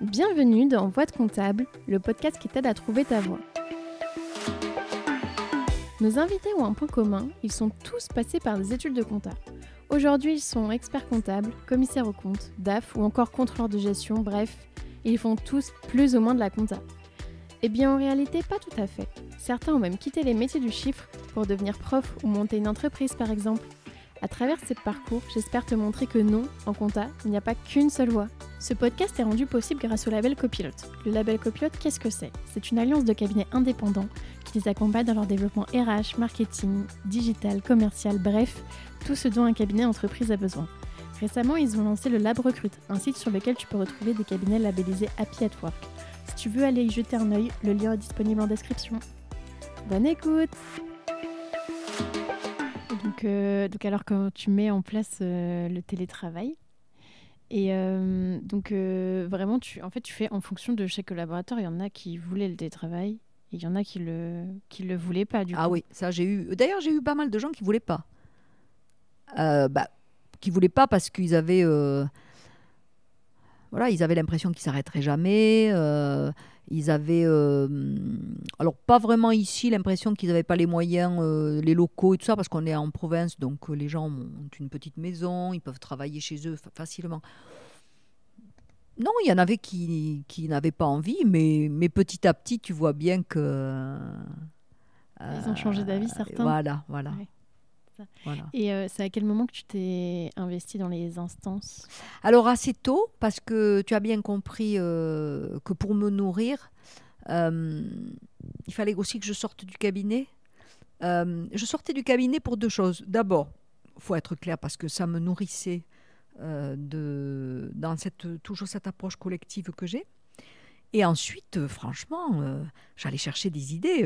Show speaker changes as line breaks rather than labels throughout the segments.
Bienvenue dans Voix de comptable, le podcast qui t'aide à trouver ta voie. Nos invités ont un point commun, ils sont tous passés par des études de compta. Aujourd'hui, ils sont experts comptables, commissaires aux comptes, DAF ou encore contrôleurs de gestion, bref, ils font tous plus ou moins de la compta. Eh bien en réalité, pas tout à fait. Certains ont même quitté les métiers du chiffre pour devenir prof ou monter une entreprise par exemple. À travers ces parcours, j'espère te montrer que non, en compta, il n'y a pas qu'une seule voie. Ce podcast est rendu possible grâce au label Copilote. Le label Copilote, qu'est-ce que c'est ? C'est une alliance de cabinets indépendants qui les accompagne dans leur développement RH, marketing, digital, commercial, bref, tout ce dont un cabinet entreprise a besoin. Récemment, ils ont lancé le Lab Recrute, un site sur lequel tu peux retrouver des cabinets labellisés Happy at Work. Si tu veux aller y jeter un œil, le lien est disponible en description. Bonne écoute! Donc alors quand tu mets en place le télétravail, et vraiment tu fais en fonction de chaque collaborateur. Il y en a qui voulaient le télétravail et il y en a qui le voulaient pas du coup.
Ah oui, ça j'ai eu pas mal de gens qui voulaient pas. Qui voulaient pas parce qu'ils avaient ils avaient l'impression qu'ils s'arrêteraient jamais. Ils avaient, alors pas vraiment ici, l'impression qu'ils n'avaient pas les moyens, les locaux et tout ça, parce qu'on est en province, donc les gens ont une petite maison, ils peuvent travailler chez eux facilement. Non, il y en avait qui n'avaient pas envie, mais petit à petit, tu vois bien que...
Ils ont changé d'avis, certains.
Voilà.
Ouais. Voilà. Et c'est à quel moment que tu t'es investi dans les instances ?
Alors assez tôt, parce que tu as bien compris que pour me nourrir, il fallait aussi que je sorte du cabinet. Je sortais du cabinet pour deux choses. D'abord, il faut être clair, parce que ça me nourrissait dans toujours cette approche collective que j'ai. Et ensuite, franchement, j'allais chercher des idées.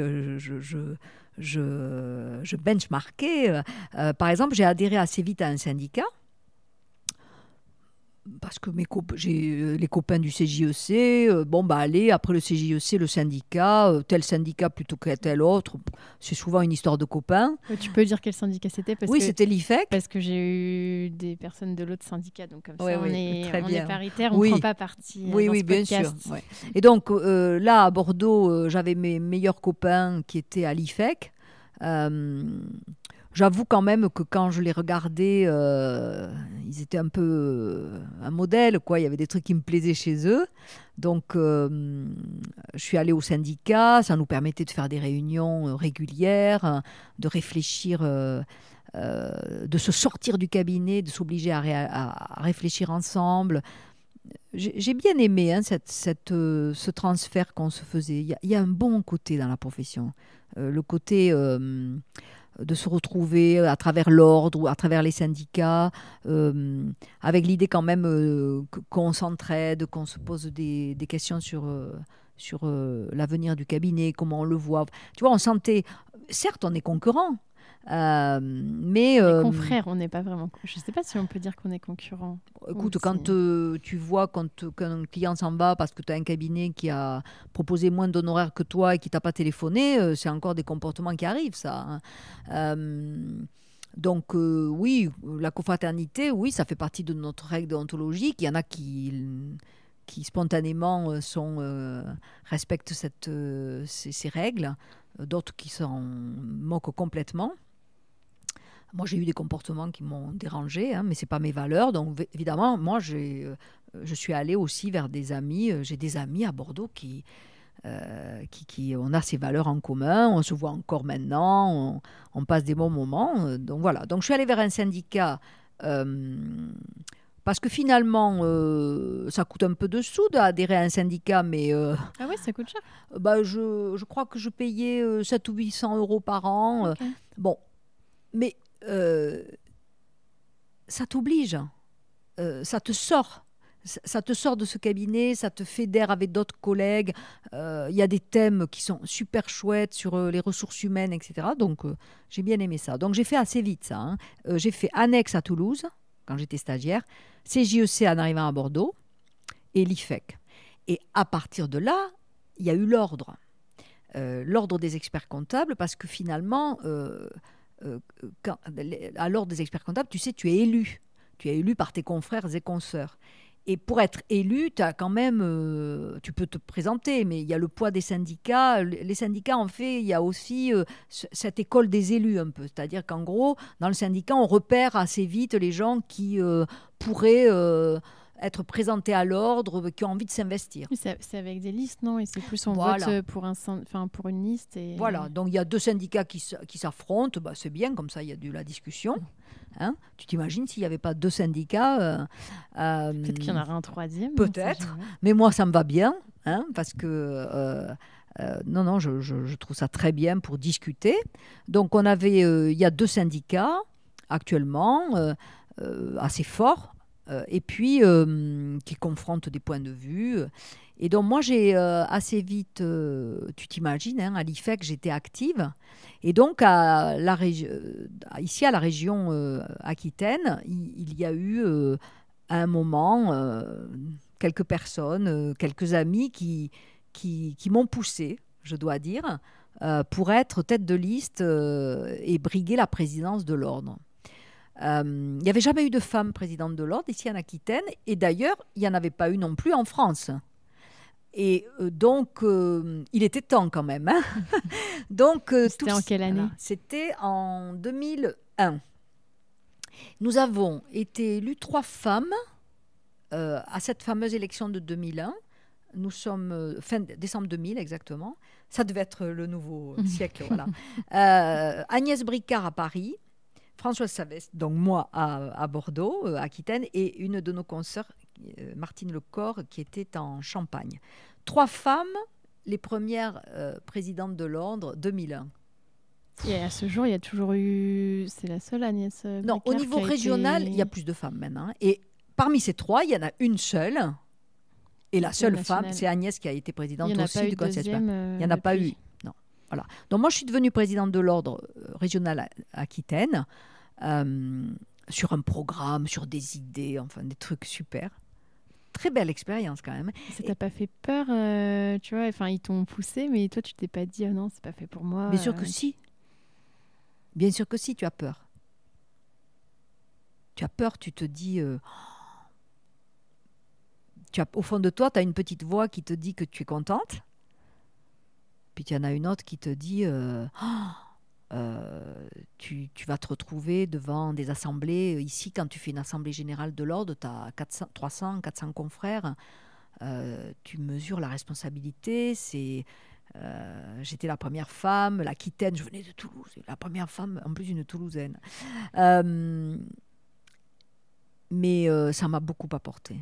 Je benchmarkais. Par exemple, j'ai adhéré assez vite à un syndicat parce que j'ai les copains du CJEC. Allez, après le CJEC, le syndicat, tel syndicat plutôt que tel autre. C'est souvent une histoire de copains.
Tu peux dire quel syndicat c'était ?
Oui, c'était l'IFEC.
Parce que j'ai eu des personnes de l'autre syndicat, donc comme ça, on est paritaire, on ne prend pas parti dans ce
bien
podcast.
sûr. Ouais. Et donc, là, à Bordeaux, j'avais mes meilleurs copains qui étaient à l'IFEC. J'avoue quand même que quand je les regardais, ils étaient un peu un modèle, quoi. Il y avait des trucs qui me plaisaient chez eux. Donc, je suis allée au syndicat. Ça nous permettait de faire des réunions régulières, de réfléchir, de se sortir du cabinet, de s'obliger à réfléchir ensemble. J'ai bien aimé ce transfert qu'on se faisait. Il y a un bon côté dans la profession. Le côté... de se retrouver à travers l'ordre ou à travers les syndicats, avec l'idée quand même qu'on s'entraide, qu'on se pose des questions sur l'avenir du cabinet, comment on le voit. Tu vois, on sentait... Certes, on est concurrents, mais...
confrères, on n'est pas vraiment... Je ne sais pas si on peut dire qu'on est concurrents.
Écoute, quand tu vois qu'un client s'en va parce que tu as un cabinet qui a proposé moins d'honoraires que toi et qui t'a pas téléphoné, c'est encore des comportements qui arrivent, ça. Donc, oui, la confraternité, oui, ça fait partie de notre règle déontologique. Il y en a qui spontanément respectent ces règles, d'autres qui s'en moquent complètement. Moi, j'ai eu des comportements qui m'ont dérangé, mais ce n'est pas mes valeurs. Donc, évidemment, moi, je suis allée aussi vers des amis. J'ai des amis à Bordeaux qui on a ces valeurs en commun. On se voit encore maintenant. On passe des bons moments. Donc, voilà. Donc, je suis allée vers un syndicat parce que finalement, ça coûte un peu de sous d'adhérer à un syndicat. Mais,
ah oui, ça coûte cher.
Je crois que je payais 700 ou 800 euros par an.
Okay.
Bon, mais... ça t'oblige, ça te sort de ce cabinet, ça te fédère avec d'autres collègues. Il y a des thèmes qui sont super chouettes sur les ressources humaines, etc. Donc, j'ai bien aimé ça. Donc, j'ai fait assez vite ça. J'ai fait Annexe à Toulouse, quand j'étais stagiaire, CJEC en arrivant à Bordeaux, et l'IFEC. Et à partir de là, il y a eu l'ordre des experts comptables, parce que finalement... à l'ordre des experts comptables, tu sais, tu es élu par tes confrères et consoeurs. Et pour être élu, t'as quand même, tu peux te présenter, mais il y a le poids des syndicats. Les syndicats, en fait, il y a aussi cette école des élus un peu. C'est-à-dire qu'en gros, dans le syndicat, on repère assez vite les gens qui pourraient être présentés à l'ordre, qui ont envie de s'investir.
C'est avec des listes, non? Et c'est plus on
Voilà.
vote pour une liste. Et...
Voilà, donc il y a 2 syndicats qui s'affrontent, bah, c'est bien, comme ça il y a de la discussion. Hein, tu t'imagines s'il n'y avait pas 2 syndicats
Peut-être qu'il y en aura un troisième.
Peut-être, mais moi ça me va bien, hein, parce que non, je trouve ça très bien pour discuter. Donc il y a 2 syndicats actuellement assez forts, et puis qui confrontent des points de vue. Et donc moi j'ai assez vite, tu t'imagines, hein, à l'IFEC j'étais active, et donc ici à la région Aquitaine, il y a eu à un moment quelques personnes, quelques amis qui m'ont poussé, je dois dire, pour être tête de liste et briguer la présidence de l'ordre. Il n'y avait jamais eu de femme présidente de l'ordre ici en Aquitaine, et d'ailleurs il n'y en avait pas eu non plus en France. Et donc, il était temps quand même. Hein. Donc,
c'était en quelle année?
Voilà, c'était en 2001. Nous avons été élues 3 femmes à cette fameuse élection de 2001. Nous sommes fin décembre 2000 exactement. Ça devait être le nouveau siècle. Voilà. Agnès Bricard à Paris, Françoise Savès, donc moi à Bordeaux, Aquitaine, et une de nos consoeurs, Martine Lecor, qui était en Champagne. 3 femmes, les premières présidentes de l'ordre 2001.
Et à ce jour, il y a toujours eu... C'est la seule Agnès Bricard.
Non, au niveau régional, il y a plus de femmes maintenant. Et parmi ces 3, il y en a une seule. Et la seule femme, c'est Agnès qui a été présidente aussi du Conseil supérieur. Il n'y en a pas eu. Non. Voilà. Donc moi, je suis devenue présidente de l'ordre régional Aquitaine sur un programme, sur des idées, enfin des trucs super. Très belle expérience quand même.
Ça t'a pas fait peur, tu vois? Enfin, ils t'ont poussé, mais toi, tu t'es pas dit, oh non, c'est pas fait pour moi.
Bien sûr que si. Bien sûr que si, tu as peur. Tu as peur, tu te dis... au fond de toi, tu as une petite voix qui te dit que tu es contente. Puis il y en a une autre qui te dit... tu vas te retrouver devant des assemblées. Ici, quand tu fais une assemblée générale de l'ordre, tu as 300, 400 confrères. Tu mesures la responsabilité. J'étais la première femme, l'Aquitaine, je venais de Toulouse, la première femme, en plus une Toulousaine. Mais ça m'a beaucoup apporté.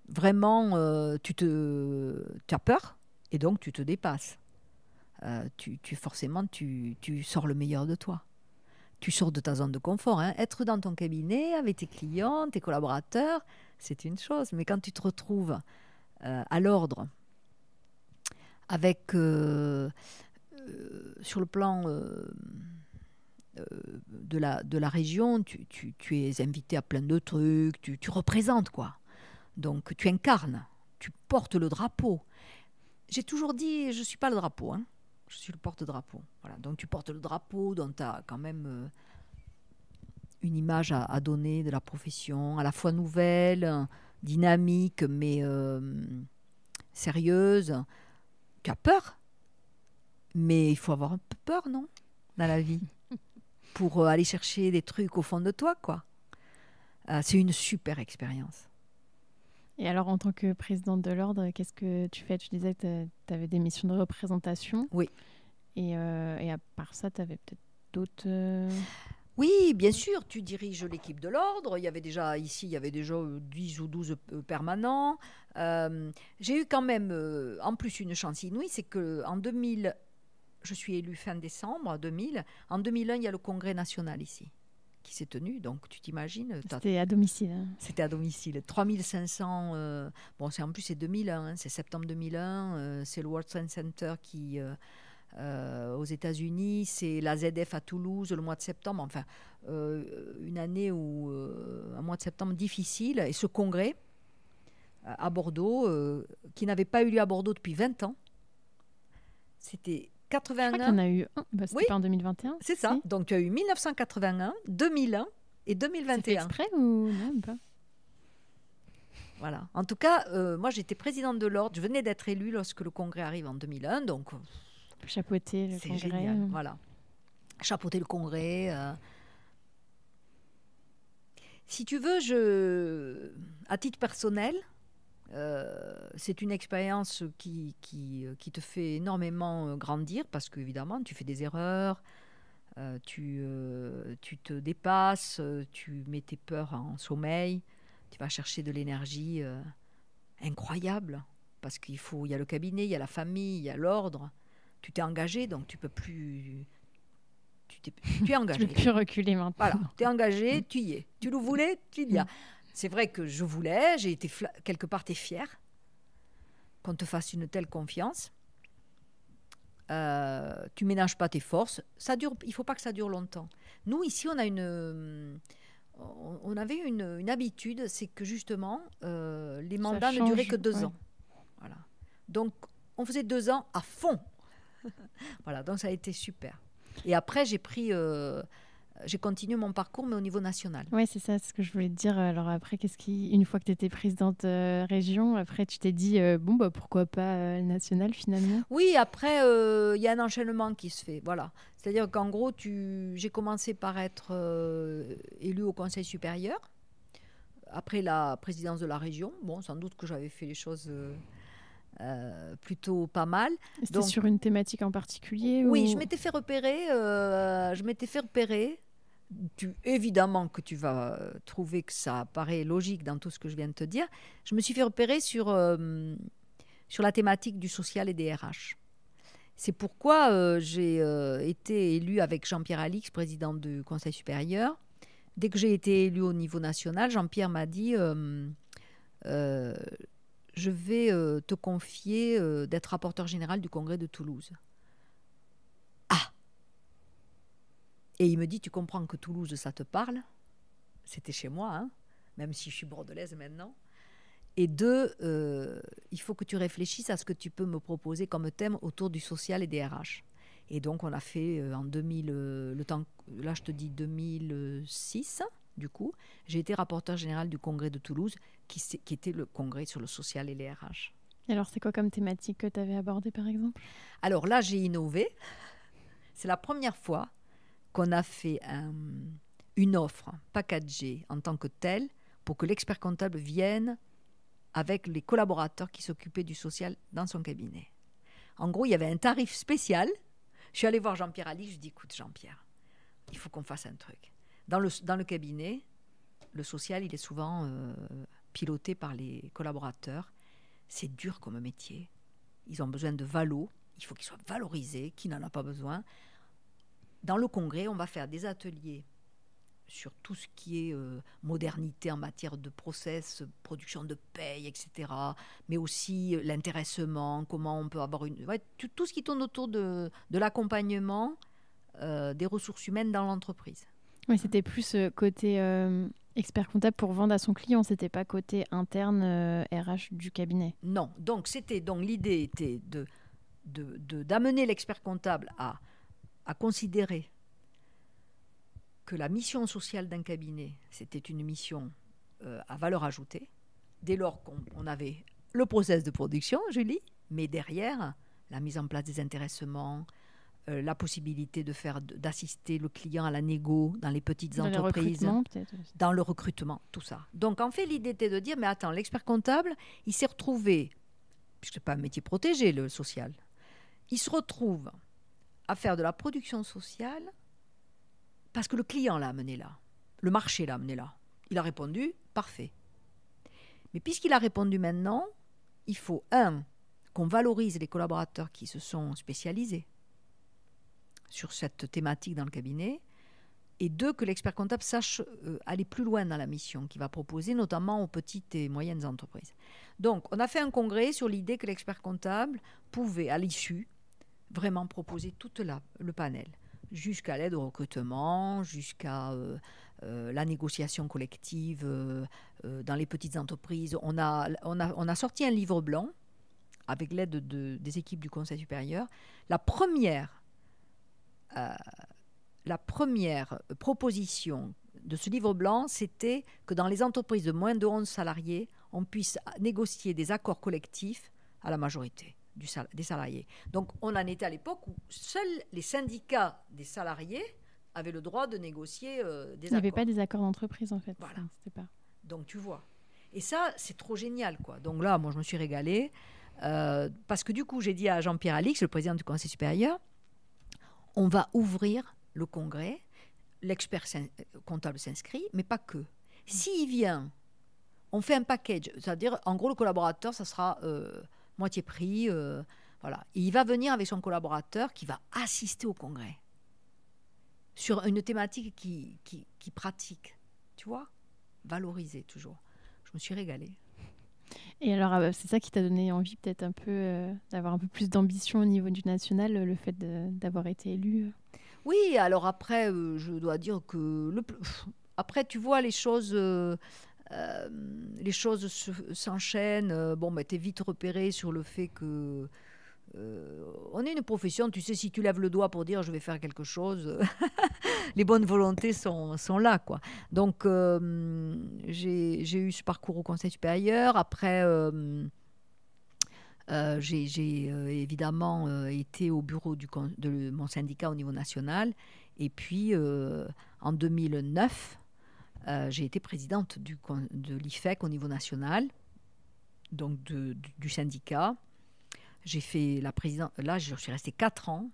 Vraiment, tu as peur et donc tu te dépasses. Forcément, tu sors le meilleur de toi. Tu sors de ta zone de confort. Hein. Être dans ton cabinet avec tes clients, tes collaborateurs, c'est une chose. Mais quand tu te retrouves à l'ordre, avec, sur le plan de la région, tu es invité à plein de trucs, tu représentes, quoi. Donc, tu incarnes, tu portes le drapeau. J'ai toujours dit, je ne suis pas le drapeau, hein. Je suis le porte-drapeau. Voilà. Donc, tu portes le drapeau, dont tu as quand même une image à donner de la profession, à la fois nouvelle, dynamique, mais sérieuse. Tu as peur, mais il faut avoir un peu peur, non, dans la vie, pour aller chercher des trucs au fond de toi, quoi. C'est une super expérience.
Et alors, en tant que présidente de l'ordre, qu'est-ce que tu fais? Tu disais que tu avais des missions de représentation.
Oui.
Et à part ça, tu avais peut-être d'autres...
Oui, bien sûr, tu diriges l'équipe de l'ordre. Il y avait déjà 10 ou 12 permanents. J'ai eu quand même, en plus, une chance inouïe, c'est qu'en 2000, je suis élue fin décembre 2000. En 2001, il y a le congrès national ici, qui s'est tenu. Donc, tu t'imagines...
C'était à domicile. Hein.
C'était à domicile. 3500... en plus, c'est 2001. Hein, c'est septembre 2001. C'est le World Trade Center qui... aux États-Unis, c'est la ZF à Toulouse le mois de septembre, enfin une année où un mois de septembre difficile, et ce congrès à Bordeaux qui n'avait pas eu lieu à Bordeaux depuis 20 ans, c'était 81.
Je crois qu'il y en a eu un, c'était oui, pas en 2021.
C'est ça, si. Donc tu as eu 1981, 2001 et 2021.
C'est fait exprès ou non, pas?
Voilà. En tout cas, moi, j'étais présidente de l'ordre. Je venais d'être élue lorsque le congrès arrive en 2001. Donc,
Chapeauter le
c'est
congrès.
génial. Voilà. Chapeauter le congrès. Si tu veux, à titre personnel, c'est une expérience qui te fait énormément grandir parce qu'évidemment, tu fais des erreurs, tu te dépasses, tu mets tes peurs en sommeil, tu vas chercher de l'énergie incroyable parce il y a le cabinet, il y a la famille, il y a l'ordre. Tu t'es engagé, donc tu peux plus... Tu es engagé.
Tu peux plus reculer maintenant.
Voilà, tu es engagé, tu y es. Tu le voulais, tu y as. C'est vrai que je voulais, j'ai été quelque part, tu es fier qu'on te fasse une telle confiance. Tu ménages pas tes forces. Ça dure, il faut pas que ça dure longtemps. Nous, ici, on avait une habitude, c'est que justement, les mandats ne duraient que 2 ans. Voilà. Donc, on faisait 2 ans à fond. Voilà, donc ça a été super. Et après, j'ai continué mon parcours, mais au niveau national.
Oui, c'est ça, ce que je voulais te dire. Alors après, une fois que tu étais présidente région, après tu t'es dit, pourquoi pas national finalement?
Oui, après, il y a un enchaînement qui se fait. Voilà. C'est-à-dire qu'en gros, j'ai commencé par être élue au Conseil supérieur. Après la présidence de la région, bon, sans doute que j'avais fait les choses... plutôt pas mal.
C'était sur une thématique en particulier?
Oui, je m'étais fait repérer. Évidemment que tu vas trouver que ça paraît logique dans tout ce que je viens de te dire. Je me suis fait repérer sur la thématique du social et des RH. C'est pourquoi j'ai été élue avec Jean-Pierre Alix, président du Conseil supérieur. Dès que j'ai été élue au niveau national, Jean-Pierre m'a dit... je vais te confier d'être rapporteur général du congrès de Toulouse. Ah! Et il me dit, tu comprends que Toulouse, ça te parle? C'était chez moi, hein, même si je suis bordelaise maintenant. Et 2, il faut que tu réfléchisses à ce que tu peux me proposer comme thème autour du social et des RH. Et donc, on a fait en 2000, là je te dis 2006, du coup, j'ai été rapporteur général du congrès de Toulouse, qui était le congrès sur le social et les RH.
Et alors, c'est quoi comme thématique que tu avais abordée, par exemple?
Alors là, j'ai innové. C'est la première fois qu'on a fait une offre packagée en tant que telle pour que l'expert comptable vienne avec les collaborateurs qui s'occupaient du social dans son cabinet. En gros, il y avait un tarif spécial. Je suis allée voir Jean-Pierre Ali, je lui ai dit, écoute Jean-Pierre, il faut qu'on fasse un truc. Dans le cabinet, le social, il est souvent piloté par les collaborateurs. C'est dur comme métier. Ils ont besoin de valo. Il faut qu'ils soient valorisés. Qui n'en a pas besoin? Dans le congrès, on va faire des ateliers sur tout ce qui est modernité en matière de process, production de paye, etc. Mais aussi l'intéressement, comment on peut avoir tout ce qui tourne autour de l'accompagnement des ressources humaines dans l'entreprise.
Oui, c'était plus côté expert comptable pour vendre à son client, c'était pas côté interne RH du cabinet.
Non, donc l'idée était d'amener l'expert comptable à considérer que la mission sociale d'un cabinet, c'était une mission à valeur ajoutée, dès lors qu'on avait le process de production, Julie, mais derrière, la mise en place des intéressements, la possibilité d'assister le client à la négo dans les petites entreprises, dans le recrutement, tout ça. Donc en fait, l'idée était de dire, mais attends, l'expert comptable, il s'est retrouvé, puisque ce n'est pas un métier protégé, le social, il se retrouve à faire de la production sociale parce que le client l'a amené là, le marché l'a amené là. Il a répondu, parfait. Mais puisqu'il a répondu maintenant, il faut, qu'on valorise les collaborateurs qui se sont spécialisés sur cette thématique dans le cabinet, et 2, que l'expert comptable sache aller plus loin dans la mission qu'il va proposer, notamment aux petites et moyennes entreprises. Donc, on a fait un congrès sur l'idée que l'expert comptable pouvait, à l'issue, vraiment proposer tout le panel, jusqu'à l'aide au recrutement, jusqu'à la négociation collective dans les petites entreprises. On a sorti un livre blanc avec l'aide des équipes du Conseil supérieur. La première proposition de ce livre blanc, c'était que dans les entreprises de moins de 11 salariés, on puisse négocier des accords collectifs à la majorité des salariés. Donc, on en était à l'époque où seuls les syndicats des salariés avaient le droit de négocier des accords.
Il n'y avait pas des accords d'entreprise, en fait.
Voilà.
C'était pas...
Donc, tu vois. Et ça, c'est trop génial, quoi. Donc là, moi, je me suis régalée. Parce que du coup, j'ai dit à Jean-Pierre Alix, le président du Conseil supérieur, on va ouvrir le congrès, l'expert comptable s'inscrit, mais pas que. S'il vient, on fait un package, c'est-à-dire, en gros, le collaborateur, ça sera moitié prix, voilà. Et il va venir avec son collaborateur qui va assister au congrès sur une thématique qui pratique, tu vois, valoriser toujours. Je me suis régalée.
Et alors, c'est ça qui t'a donné envie peut-être un peu d'avoir un peu plus d'ambition au niveau du national, le fait d'avoir été élu.
Oui, alors après, je dois dire que après, tu vois, les choses s'enchaînent. Bon, tu es vite repéré sur le fait que on est une profession, tu sais, si tu lèves le doigt pour dire je vais faire quelque chose, les bonnes volontés sont là, quoi. Donc, j'ai eu ce parcours au Conseil supérieur. Après, j'ai évidemment été au bureau de mon syndicat au niveau national. Et puis, en 2009, j'ai été présidente de l'IFEC au niveau national, donc du syndicat. J'ai fait la présidente. Là, je suis restée 4 ans.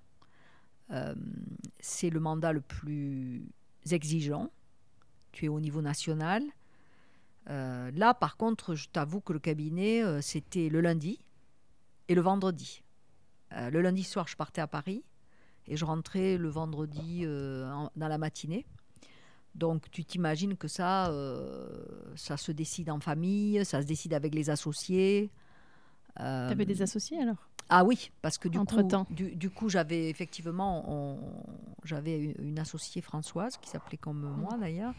C'est le mandat le plus exigeant. Tu es au niveau national. Là, par contre, je t'avoue que le cabinet, c'était le lundi et le vendredi. Le lundi soir, je partais à Paris et je rentrais le vendredi dans la matinée. Donc, tu t'imagines que ça se décide en famille, ça se décide avec les associés. Tu
avais des associés alors?
Ah oui, parce que du coup, j'avais effectivement j'avais une associée Françoise qui s'appelait comme moi d'ailleurs.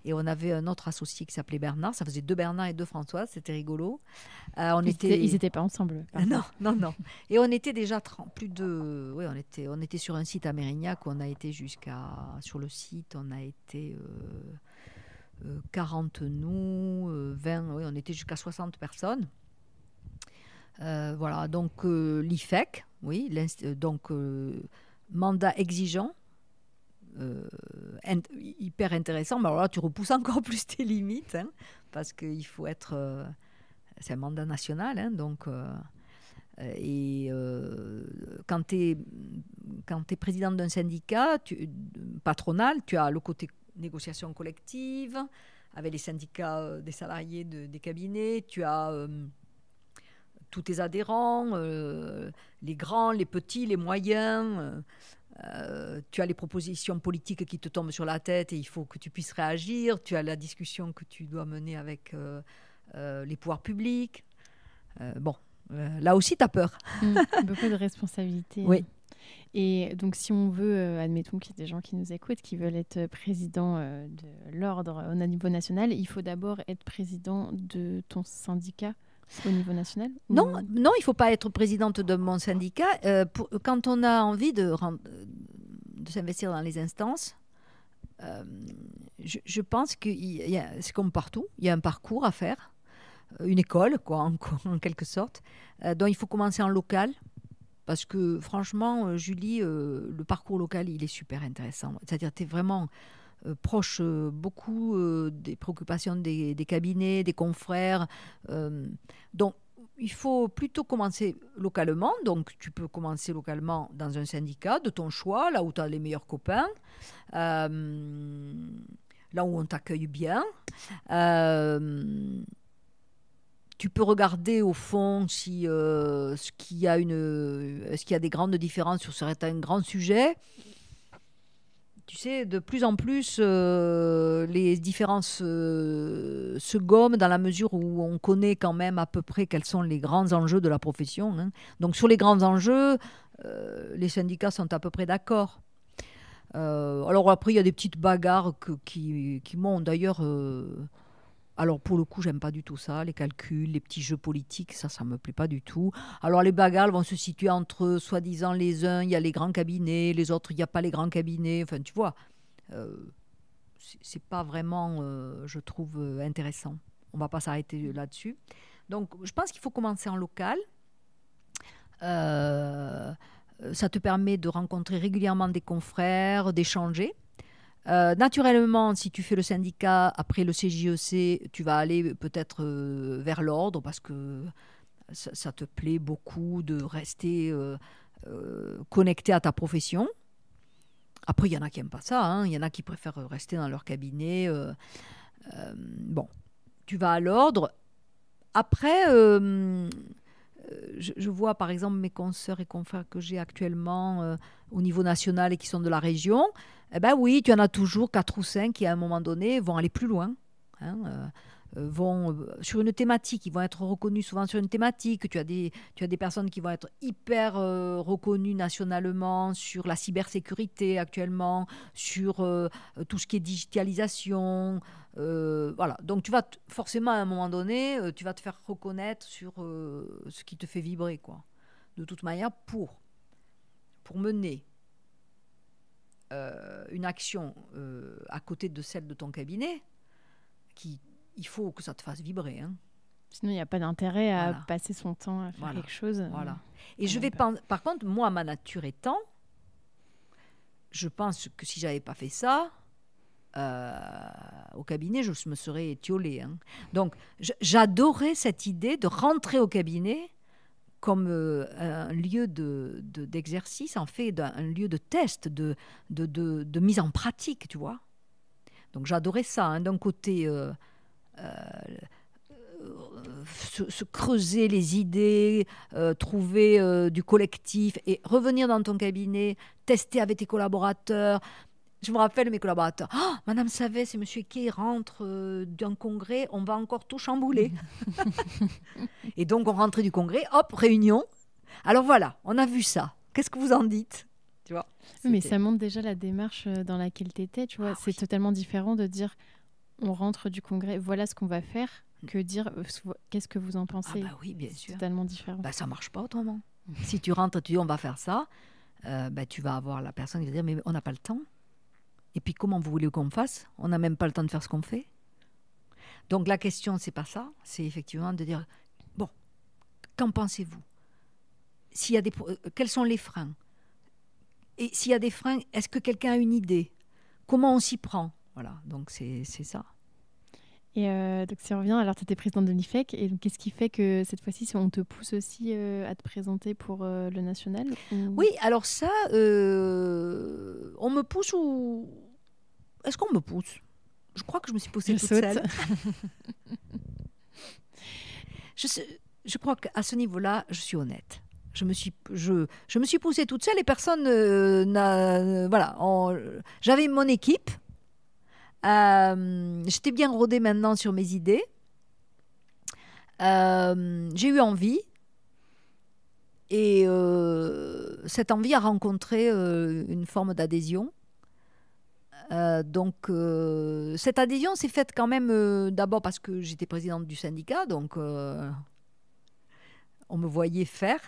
Et on avait un autre associé qui s'appelait Bernard. Ça faisait 2 Bernard et 2 Françoise. C'était rigolo.
Ils n'étaient pas ensemble.
Non. Et on était déjà Oui, on était sur un site à Mérignac où on a été sur le site, on a été 40 nous, 20, oui, on était jusqu'à 60 personnes. Voilà, donc l'IFEC, oui, donc mandat exigeant. Hyper intéressant, mais alors là tu repousses encore plus tes limites, hein, parce qu'il faut être c'est un mandat national, hein, donc quand tu es président d'un syndicat patronal, tu as le côté négociation collective avec les syndicats des salariés des cabinets, tu as tous tes adhérents, les grands, les petits, les moyens. Tu as les propositions politiques qui te tombent sur la tête et il faut que tu puisses réagir. Tu as la discussion que tu dois mener avec les pouvoirs publics. Là aussi, tu as peur.
Beaucoup de responsabilités.
Oui.
Et donc, si on veut, admettons qu'il y a des gens qui nous écoutent, qui veulent être président de l'ordre au niveau national, il faut d'abord être président de ton syndicat au niveau national?
Non, il ne faut pas être présidente de mon syndicat. Quand on a envie de s'investir dans les instances, je pense que c'est comme partout, il y a un parcours à faire, une école, quoi, en quelque sorte. Donc il faut commencer en local, parce que franchement, Julie, le parcours local, il est super intéressant. C'est-à-dire tu es vraiment proche beaucoup des préoccupations des cabinets, des confrères. Donc, il faut plutôt commencer localement. Donc, tu peux commencer localement dans un syndicat de ton choix, là où tu as les meilleurs copains, là où on t'accueille bien. Tu peux regarder au fond si, est-ce qu'il y a des grandes différences sur certains grands sujets. Tu sais, de plus en plus, les différences se gomment dans la mesure où on connaît quand même à peu près quels sont les grands enjeux de la profession, hein. Donc sur les grands enjeux, les syndicats sont à peu près d'accord. Alors après, il y a des petites bagarres qui montent. D'ailleurs, alors pour le coup, j'aime pas du tout ça, les calculs, les petits jeux politiques, ça me plaît pas du tout. Alors les bagarres vont se situer entre, soi-disant, les uns, il y a les grands cabinets, les autres, il n'y a pas les grands cabinets. Enfin, tu vois, c'est pas vraiment, je trouve, intéressant. on ne va pas s'arrêter là-dessus. Donc, je pense qu'il faut commencer en local. Ça te permet de rencontrer régulièrement des confrères, d'échanger. Naturellement, si tu fais le syndicat, après le CJEC, tu vas aller peut-être vers l'ordre parce que ça te plaît beaucoup de rester connecté à ta profession. Après, il y en a qui n'aiment pas ça, hein. Il y en a qui préfèrent rester dans leur cabinet. Bon, tu vas à l'ordre. Après, je vois par exemple mes consoeurs et confrères que j'ai actuellement au niveau national et qui sont de la région. Eh ben oui, tu en as toujours 4 ou 5 qui à un moment donné vont aller plus loin. Hein, vont sur une thématique, ils vont être reconnus souvent sur une thématique. Tu as des personnes qui vont être hyper reconnues nationalement sur la cybersécurité actuellement, sur tout ce qui est digitalisation. Voilà. Donc tu vas forcément à un moment donné, tu vas te faire reconnaître sur ce qui te fait vibrer, quoi. De toute manière, pour mener une action à côté de celle de ton cabinet, il faut que ça te fasse vibrer. Hein.
Sinon, il n'y a pas d'intérêt à passer son temps à faire quelque chose.
Voilà. Et par contre, moi, ma nature étant, je pense que si je n'avais pas fait ça, au cabinet, je me serais étiolée. Hein. Donc, j'adorais cette idée de rentrer au cabinet comme un lieu d'exercice, en fait, un lieu de test, de mise en pratique, tu vois. Donc, j'adorais ça. Hein. D'un côté, se creuser les idées, trouver du collectif et revenir dans ton cabinet, tester avec tes collaborateurs. Je me rappelle mes collaborateurs. Oh, Madame Savet, c'est Monsieur Kay rentre d'un congrès, on va encore tout chambouler. Et donc on rentrait du congrès, hop, réunion. Alors voilà, on a vu ça. Qu'est-ce que vous en dites? Tu vois,
mais ça montre déjà la démarche dans laquelle tu étais. Tu vois, c'est totalement différent de dire on rentre du congrès, voilà ce qu'on va faire, que dire qu'est-ce que vous en pensez.
Ah bah oui, bien sûr.
Totalement différent.
Bah, ça marche pas autrement. Si tu rentres, tu dis on va faire ça, tu vas avoir la personne qui va dire mais on n'a pas le temps. Et puis, comment vous voulez qu'on fasse? On n'a même pas le temps de faire ce qu'on fait. Donc, la question, c'est pas ça. C'est effectivement de dire, bon, qu'en pensez-vous? Quels sont les freins? Et s'il y a des freins, est-ce que quelqu'un a une idée? Comment on s'y prend? Voilà, donc c'est ça.
Et donc, si on revient, alors tu étais présidente de l'IFEC. Et donc, qu'est-ce qui fait que cette fois-ci, on te pousse aussi à te présenter pour le national
Oui, alors ça, on me pousse ou... Est-ce qu'on me pousse? Je crois que je me suis poussée toute seule. Je crois qu'à ce niveau-là, je suis honnête. Je me suis poussée toute seule et personne voilà. J'avais mon équipe. J'étais bien rodée maintenant sur mes idées. J'ai eu envie. Et cette envie a rencontré une forme d'adhésion. Donc, cette adhésion s'est faite quand même d'abord parce que j'étais présidente du syndicat, donc on me voyait faire.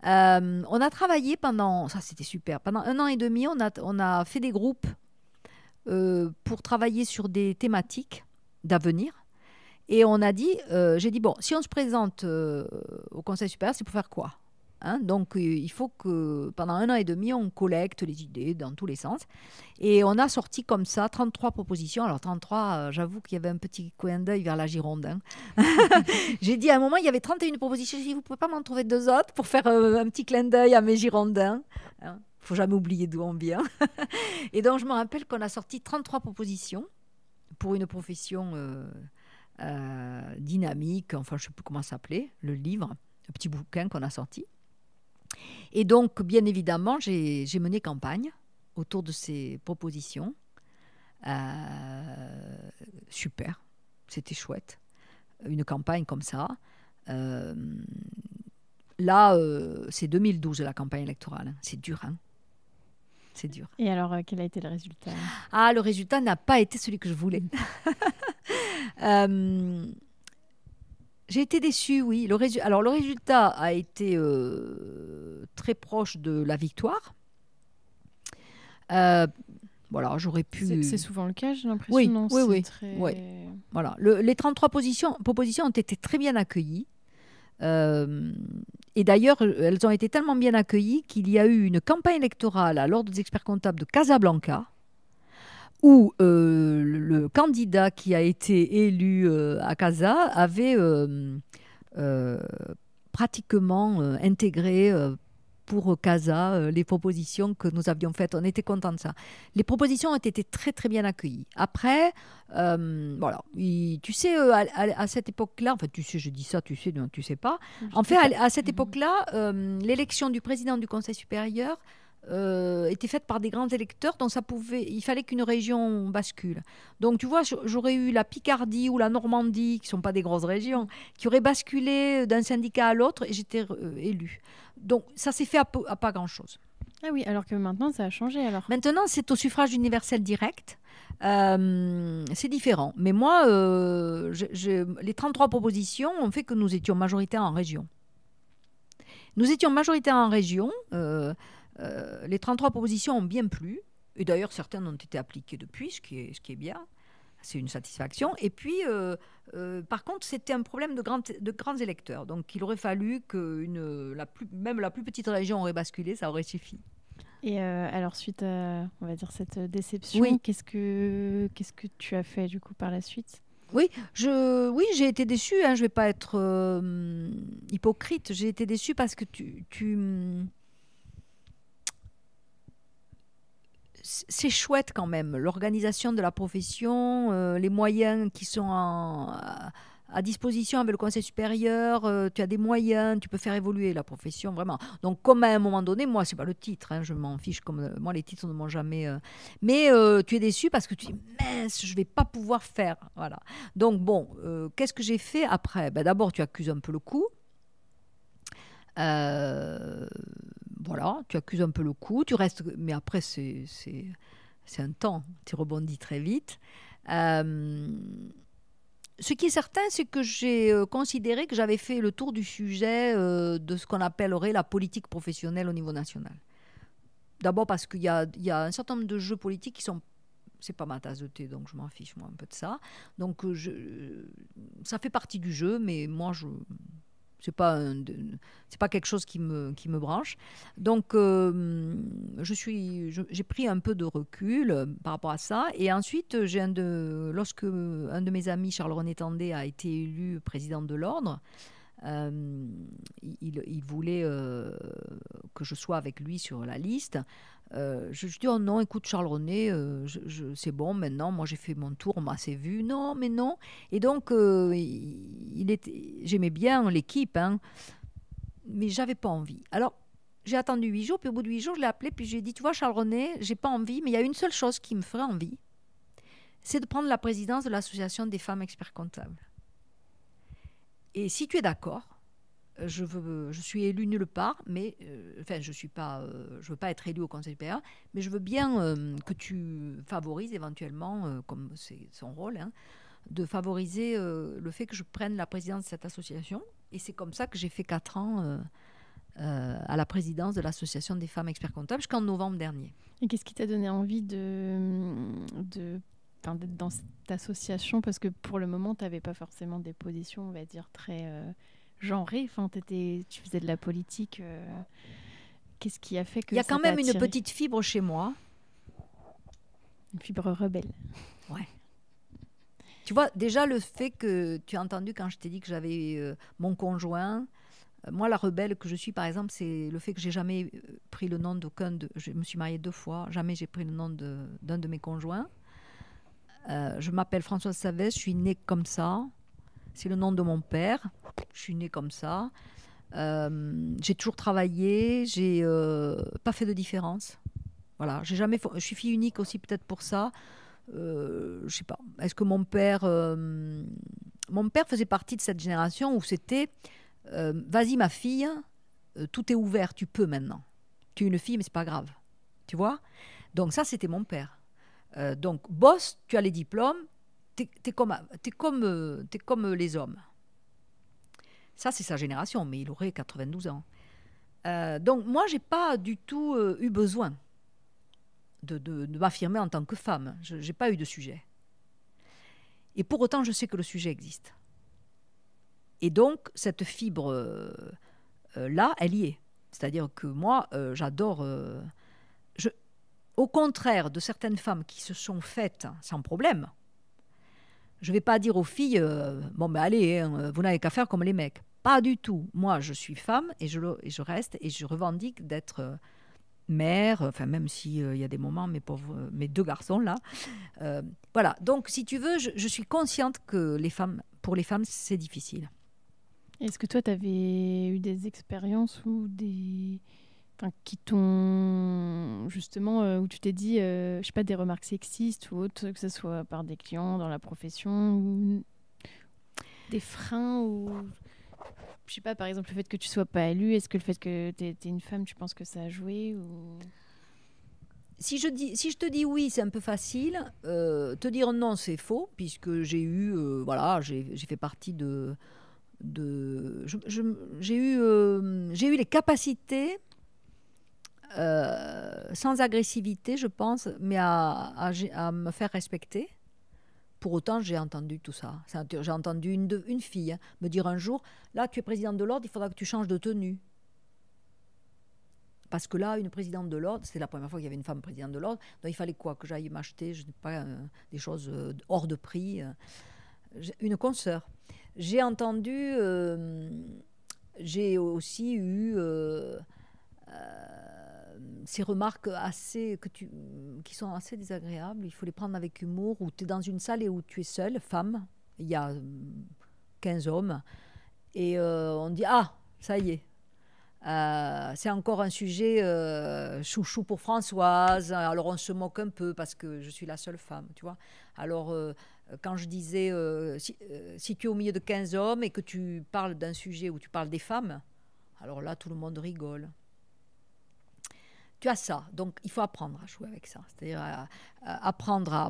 On a travaillé ça c'était super, pendant 1 an et demi, on a fait des groupes pour travailler sur des thématiques d'avenir. Et on a dit, j'ai dit, bon, si on se présente au Conseil supérieur, c'est pour faire quoi? Hein, donc, il faut que pendant 1 an et demi, on collecte les idées dans tous les sens. Et on a sorti comme ça 33 propositions. Alors, 33, j'avoue qu'il y avait un petit coin d'œil vers la Gironde. Hein. J'ai dit à un moment, il y avait 31 propositions. J'ai dit, vous ne pouvez pas m'en trouver 2 autres pour faire un petit clin d'œil à mes Girondins. Il ne faut jamais oublier d'où on vient. Et donc, je me rappelle qu'on a sorti 33 propositions pour une profession dynamique. Enfin, je ne sais plus comment ça s'appelait, le livre, le petit bouquin qu'on a sorti. Et donc, bien évidemment, j'ai mené campagne autour de ces propositions. Super, c'était chouette. Une campagne comme ça. Là, c'est 2012, la campagne électorale. C'est dur, hein. C'est dur.
Et alors, quel a été le résultat?
Ah, le résultat n'a pas été celui que je voulais. J'ai été déçue, oui. Alors, le résultat a été très proche de la victoire. Voilà, j'aurais pu...
C'est souvent le cas, j'ai l'impression.
Oui,
Non,
oui,
c'est
oui.
très...
Oui. Voilà. Les 33 propositions ont été très bien accueillies. Et d'ailleurs, elles ont été tellement bien accueillies qu'il y a eu une campagne électorale à l'Ordre des experts comptables de Casablanca où le candidat qui a été élu à Casa avait euh, pratiquement intégré pour Casa les propositions que nous avions faites. On était contents de ça. Les propositions ont été très très bien accueillies. Après, voilà, tu sais, à cette époque-là, enfin tu sais, je dis ça, tu sais, non, tu sais pas. En fait, à cette époque-là, l'élection du président du Conseil supérieur était faite par des grands électeurs, donc il fallait qu'une région bascule. Donc tu vois, j'aurais eu la Picardie ou la Normandie, qui sont pas des grosses régions, qui auraient basculé d'un syndicat à l'autre et j'étais élue. Donc ça s'est fait à pas grand-chose.
Ah oui, alors que maintenant ça a changé alors.
Maintenant, c'est au suffrage universel direct. C'est différent. Mais moi, les 33 propositions ont fait que nous étions majoritaires en région. Nous étions majoritaires en région. Les 33 propositions ont bien plu. Et d'ailleurs, certaines ont été appliquées depuis, ce qui est bien. C'est une satisfaction. Et puis, par contre, c'était un problème de grands électeurs. Donc, il aurait fallu que même la plus petite région aurait basculé, ça aurait suffi.
Et alors, suite à, on va dire, cette déception,
oui.
Qu'est-ce que tu as fait, du coup, par la suite ?
Oui, j'ai été déçue. Hein, je ne vais pas être hypocrite. J'ai été déçue parce que c'est chouette quand même, l'organisation de la profession, les moyens qui sont à disposition avec le Conseil supérieur, tu as des moyens, tu peux faire évoluer la profession, vraiment. Donc, comme à un moment donné, moi, c'est pas le titre, hein, je m'en fiche, moi, les titres ne m'ont jamais... Mais tu es déçu parce que tu dis, mince, je vais pas pouvoir faire, voilà. Donc, bon, qu'est-ce que j'ai fait après ? D'abord, tu accuses un peu le coup. Voilà, tu accuses un peu le coup, tu restes, mais après c'est un temps, tu rebondis très vite. Ce qui est certain, c'est que j'ai considéré que j'avais fait le tour du sujet de ce qu'on appellerait la politique professionnelle au niveau national. D'abord parce qu'il y a un certain nombre de jeux politiques qui sont... C'est pas ma tasse de thé, donc je m'en fiche moi un peu de ça. Donc ça fait partie du jeu, mais moi c'est pas quelque chose qui me branche. Donc, j'ai pris un peu de recul par rapport à ça. Et ensuite, lorsque un de mes amis, Charles-René Tandé, a été élu président de l'Ordre, il voulait que je sois avec lui sur la liste. Je dis, oh non, écoute Charles-René, c'est bon, maintenant, moi j'ai fait mon tour, on m'a assez vu. Non, mais non. Et donc, j'aimais bien l'équipe, hein, mais j'avais pas envie. Alors, j'ai attendu 8 jours, puis au bout de 8 jours, je l'ai appelé, puis j'ai dit, tu vois Charles-René, j'ai pas envie, mais il y a une seule chose qui me ferait envie, c'est de prendre la présidence de l'association des femmes experts comptables. Et si tu es d'accord, je suis élue nulle part, mais je veux pas être élue au Conseil supérieur, mais je veux bien que tu favorises éventuellement, comme c'est son rôle, hein, de favoriser le fait que je prenne la présidence de cette association. Et c'est comme ça que j'ai fait 4 ans à la présidence de l'association des femmes experts comptables jusqu'en novembre dernier.
Et qu'est-ce qui t'a donné envie d'être dans cette association ? Parce que pour le moment, tu n'avais pas forcément des positions, on va dire, très genrées. Enfin, tu faisais de la politique. Qu'est-ce qui a fait que
il y a
ça
quand
t'a
même une
attiré ?
petite fibre chez moi.
Une fibre rebelle.
Ouais. Tu vois, déjà le fait que tu as entendu quand je t'ai dit que j'avais mon conjoint... Moi, la rebelle que je suis, par exemple, c'est le fait que j'ai jamais pris le nom d'aucun de... Je me suis mariée 2 fois, jamais j'ai pris le nom d'un de mes conjoints. Je m'appelle Françoise Savès, je suis née comme ça. C'est le nom de mon père. Je suis née comme ça. J'ai toujours travaillé, j'ai pas fait de différence. Voilà, j'ai jamais... Je suis fille unique aussi, peut-être pour ça. Je sais pas. Est-ce que mon père faisait partie de cette génération où c'était... vas-y ma fille, tout est ouvert, tu peux maintenant. Tu es une fille, mais c'est pas grave. Tu vois ? Donc ça, c'était mon père. Donc bosse, tu as les diplômes, t'es comme les hommes. Ça, c'est sa génération, mais il aurait 92 ans. Donc moi, j'ai pas du tout eu besoin de m'affirmer en tant que femme. Je n'ai pas eu de sujet. Et pour autant, je sais que le sujet existe. Et donc, cette fibre-là, elle y est. C'est-à-dire que moi, j'adore... au contraire de certaines femmes qui se sont faites sans problème, je ne vais pas dire aux filles, bon ben allez, hein, vous n'avez qu'à faire comme les mecs. Pas du tout. Moi, je suis femme et je reste et je revendique d'être mère, enfin même s'il y a des moments, mes 2 garçons là. Voilà, donc si tu veux, je suis consciente que pour les femmes, c'est difficile.
Est-ce que toi, tu avais eu des expériences ou qui t'ont justement, où tu t'es dit, je sais pas, des remarques sexistes ou autres, que ce soit par des clients dans la profession ou des freins ou je sais pas, par exemple le fait que tu sois pas élue, est-ce que le fait que t'es une femme, tu penses que ça a joué ou...
Si je te dis oui, c'est un peu facile. Te dire non, c'est faux, puisque j'ai eu, j'ai fait partie j'ai eu les capacités, sans agressivité, je pense, mais à me faire respecter. Pour autant, j'ai entendu tout ça. J'ai entendu une fille me dire un jour, là, tu es présidente de l'ordre, il faudra que tu changes de tenue. Parce que là, une présidente de l'ordre, c'était la première fois qu'il y avait une femme présidente de l'ordre, donc il fallait quoi? Que j'aille m'acheter, je ne sais pas, des choses hors de prix. Une consoeur. J'ai entendu, j'ai aussi eu ces remarques qui sont assez désagréables. Il faut les prendre avec humour, où tu es dans une salle et où tu es seule, femme, il y a 15 hommes, et on dit « Ah, ça y est ». C'est encore un sujet chouchou pour Françoise. Alors on se moque un peu parce que je suis la seule femme, tu vois. Alors quand je disais si tu es au milieu de 15 hommes et que tu parles d'un sujet où tu parles des femmes, alors là tout le monde rigole. Tu as ça, donc il faut apprendre à jouer avec ça. C'est-à-dire apprendre à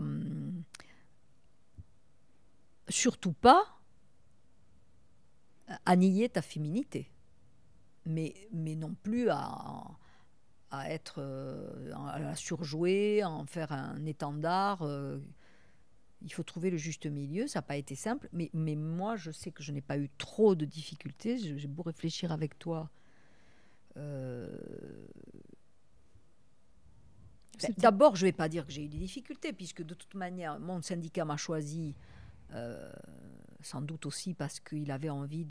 surtout pas à nier ta féminité. Mais non plus à être à la surjouer, à en faire un étendard. Il faut trouver le juste milieu. Ça n'a pas été simple, mais moi, je sais que je n'ai pas eu trop de difficultés. J'ai beau réfléchir avec toi. D'abord, je ne vais pas dire que j'ai eu des difficultés, puisque de toute manière, mon syndicat m'a choisi. Sans doute aussi parce qu'il avait envie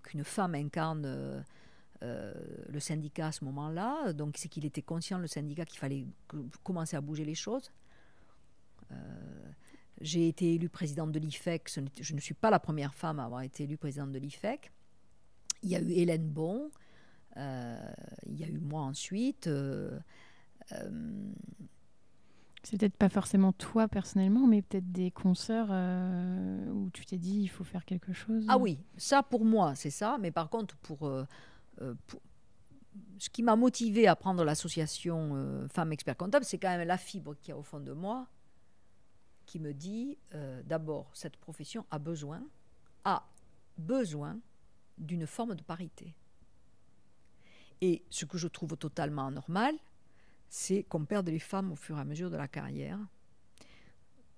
qu'une femme incarne le syndicat à ce moment-là. Donc c'est qu'il était conscient, le syndicat, qu'il fallait commencer à bouger les choses. J'ai été élue présidente de l'IFEC. Je ne suis pas la première femme à avoir été élue présidente de l'IFEC. Il y a eu Hélène Bon. Il y a eu moi ensuite.
C'est peut-être pas forcément toi personnellement, mais peut-être des consoeurs où tu t'es dit il faut faire quelque chose.
Ah oui, ça pour moi, c'est ça. Mais par contre, pour ce qui m'a motivée à prendre l'association Femmes Experts Comptables, c'est quand même la fibre qu'il y a au fond de moi qui me dit d'abord, cette profession a besoin d'une forme de parité. Et ce que je trouve totalement normal, c'est qu'on perde les femmes au fur et à mesure de la carrière.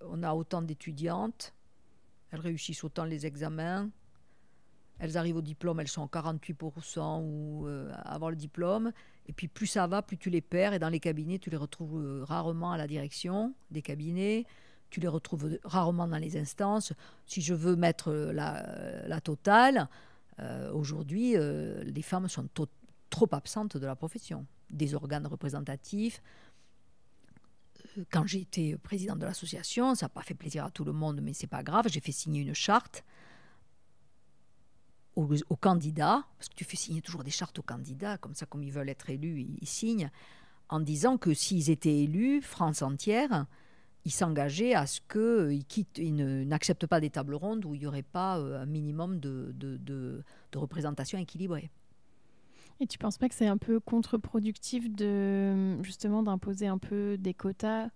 On a autant d'étudiantes, elles réussissent autant les examens, elles arrivent au diplôme, elles sont à 48% ou avant le diplôme, et puis plus ça va, plus tu les perds, et dans les cabinets, tu les retrouves rarement à la direction des cabinets, tu les retrouves rarement dans les instances. Si je veux mettre la totale, aujourd'hui, les femmes sont trop absentes de la profession, des organes représentatifs. Quand j'ai été présidente de l'association, ça n'a pas fait plaisir à tout le monde, mais c'est pas grave, j'ai fait signer une charte aux candidats, parce que tu fais signer toujours des chartes aux candidats, comme ça, comme ils veulent être élus, ils signent, en disant que s'ils étaient élus, France entière, ils s'engageaient à ce qu'ils n'acceptent pas des tables rondes où il n'y aurait pas un minimum de représentation équilibrée.
Et tu ne penses pas que c'est un peu contre-productif justement d'imposer un peu des quotas?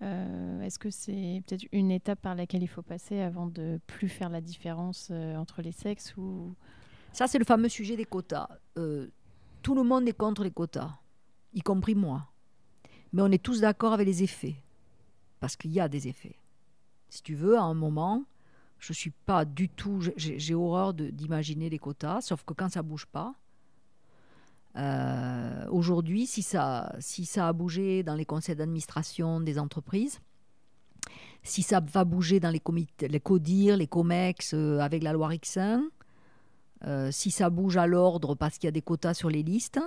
Est-ce que c'est peut-être une étape par laquelle il faut passer avant de ne plus faire la différence entre les sexes ou...
Ça, c'est le fameux sujet des quotas. Tout le monde est contre les quotas, y compris moi. Mais on est tous d'accord avec les effets. Parce qu'il y a des effets. Si tu veux, à un moment, je ne suis pas du tout... J'ai horreur d'imaginer les quotas, sauf que quand ça ne bouge pas, aujourd'hui, si ça a bougé dans les conseils d'administration des entreprises, si ça va bouger dans les comités, les CODIR, les COMEX, avec la loi Rixain, si ça bouge à l'ordre parce qu'il y a des quotas sur les listes,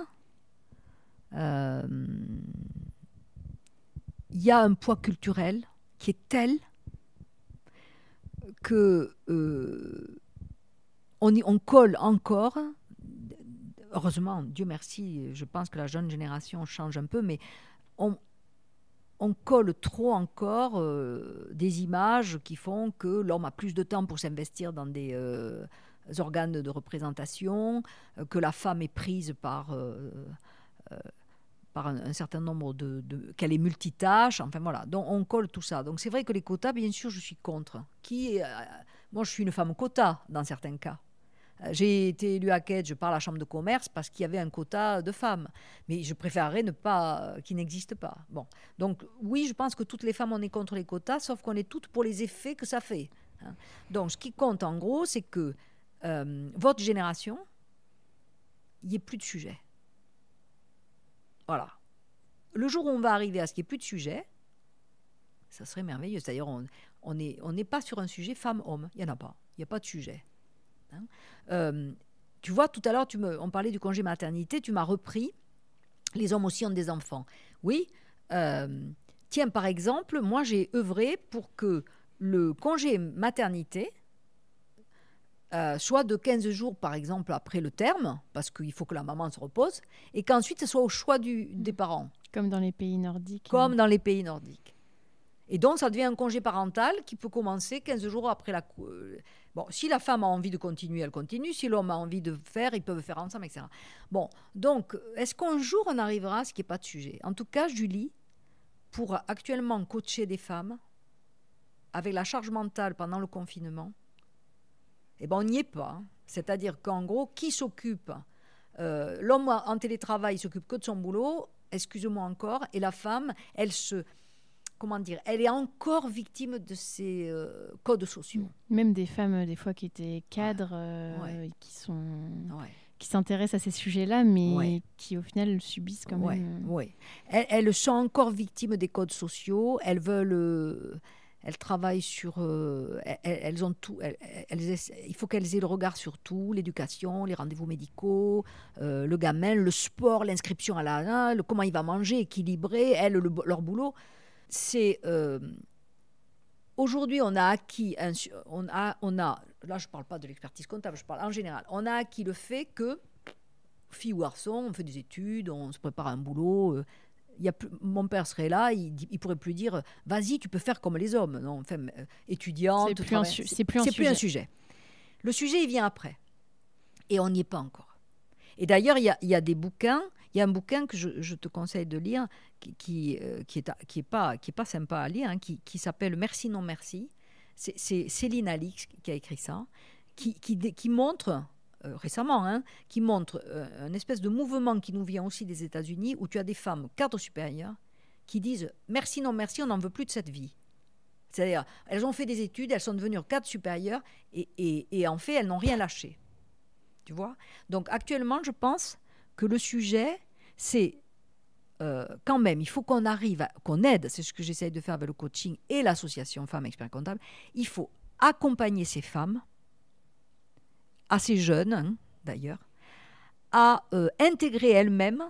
il y a un poids culturel qui est tel que on colle encore. Heureusement, Dieu merci, je pense que la jeune génération change un peu, mais on colle trop encore des images qui font que l'homme a plus de temps pour s'investir dans des organes de représentation, que la femme est prise par un certain nombre qu'elle est multitâche, enfin voilà, donc on colle tout ça. Donc c'est vrai que les quotas, bien sûr, je suis contre. Moi, je suis une femme quota dans certains cas. J'ai été élue à Kedge par la Chambre de commerce parce qu'il y avait un quota de femmes. Mais je préférerais qu'il n'existe pas. Bon. Donc oui, je pense que toutes les femmes, on est contre les quotas, sauf qu'on est toutes pour les effets que ça fait. Donc ce qui compte en gros, c'est que votre génération, il n'y ait plus de sujet. Voilà. Le jour où on va arriver à ce qu'il n'y ait plus de sujet, ça serait merveilleux. C'est-à-dire, on n'est pas sur un sujet femme-homme. Il n'y en a pas. Il n'y a pas de sujet. Tu vois, tout à l'heure, on parlait du congé maternité, tu m'as repris, les hommes aussi ont des enfants. Oui, tiens, par exemple, moi j'ai œuvré pour que le congé maternité soit de 15 jours, par exemple, après le terme, parce qu'il faut que la maman se repose, et qu'ensuite ce soit au choix des parents.
Comme dans les pays nordiques.
Comme dans les pays nordiques. Et donc, ça devient un congé parental qui peut commencer 15 jours après la... Bon, si la femme a envie de continuer, elle continue. Si l'homme a envie de faire, ils peuvent faire ensemble, etc. Bon, donc, est-ce qu'un jour, on arrivera à ce qu'il n'y ait pas de sujet ? En tout cas, Julie, pour actuellement coacher des femmes, avec la charge mentale pendant le confinement, eh ben, on n'y est pas. C'est-à-dire qu'en gros, qui s'occupe l'homme en télétravail s'occupe que de son boulot, excuse-moi encore, et la femme, elle est encore victime de ces codes sociaux.
Même des femmes, des fois, qui étaient cadres, qui s'intéressent à ces sujets-là, mais qui, au final, le subissent quand même.
Oui. Elles sont encore victimes des codes sociaux. Elles veulent... elles travaillent sur... elles ont tout... il faut qu'elles aient le regard sur tout, l'éducation, les rendez-vous médicaux, le gamin, le sport, l'inscription à comment il va manger, équilibré, leur boulot... C'est aujourd'hui on a acquis là je parle pas de l'expertise comptable, je parle en général, on a acquis le fait que fille ou garçon, on fait des études, on se prépare à un boulot, mon père serait là, il pourrait plus dire vas-y tu peux faire comme les hommes, non, enfin étudiante,
c'est plus un sujet.
Le sujet il vient après et on n'y est pas encore. Et d'ailleurs il y a des bouquins. Il y a un bouquin que je te conseille de lire qui est pas sympa à lire, qui s'appelle Merci non merci. C'est Céline Alix qui a écrit ça, qui montre récemment, qui montre un espèce de mouvement qui nous vient aussi des États-Unis où tu as des femmes cadres supérieurs qui disent merci non merci, on n'en veut plus de cette vie. C'est-à-dire elles ont fait des études, elles sont devenues cadres supérieurs et en fait elles n'ont rien lâché. Tu vois ? Donc actuellement je pense que le sujet, c'est quand même, il faut qu'on arrive, qu'on aide, c'est ce que j'essaye de faire avec le coaching et l'association Femmes Experts Comptables, il faut accompagner ces femmes, assez jeunes d'ailleurs, à intégrer elles-mêmes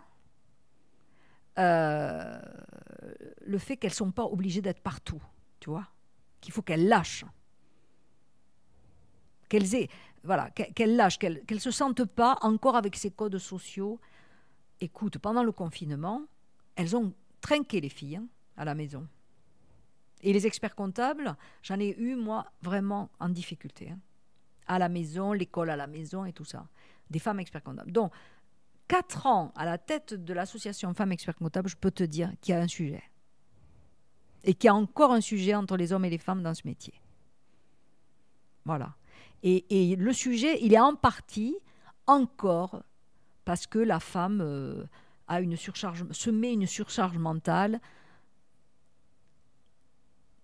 le fait qu'elles ne sont pas obligées d'être partout, tu vois, qu'il faut qu'elles lâchent. Qu'elles lâchent, qu'elles ne se sentent pas encore avec ces codes sociaux. Écoute, pendant le confinement, elles ont trinqué les filles à la maison. Et les experts comptables, j'en ai eu, moi, vraiment en difficulté. À la maison, l'école à la maison et tout ça. Des femmes experts comptables. Donc, 4 ans à la tête de l'association Femmes Experts Comptables, je peux te dire qu'il y a un sujet. Et qu'il y a encore un sujet entre les hommes et les femmes dans ce métier. Voilà. Et le sujet, il est en partie encore parce que la femme se met une surcharge mentale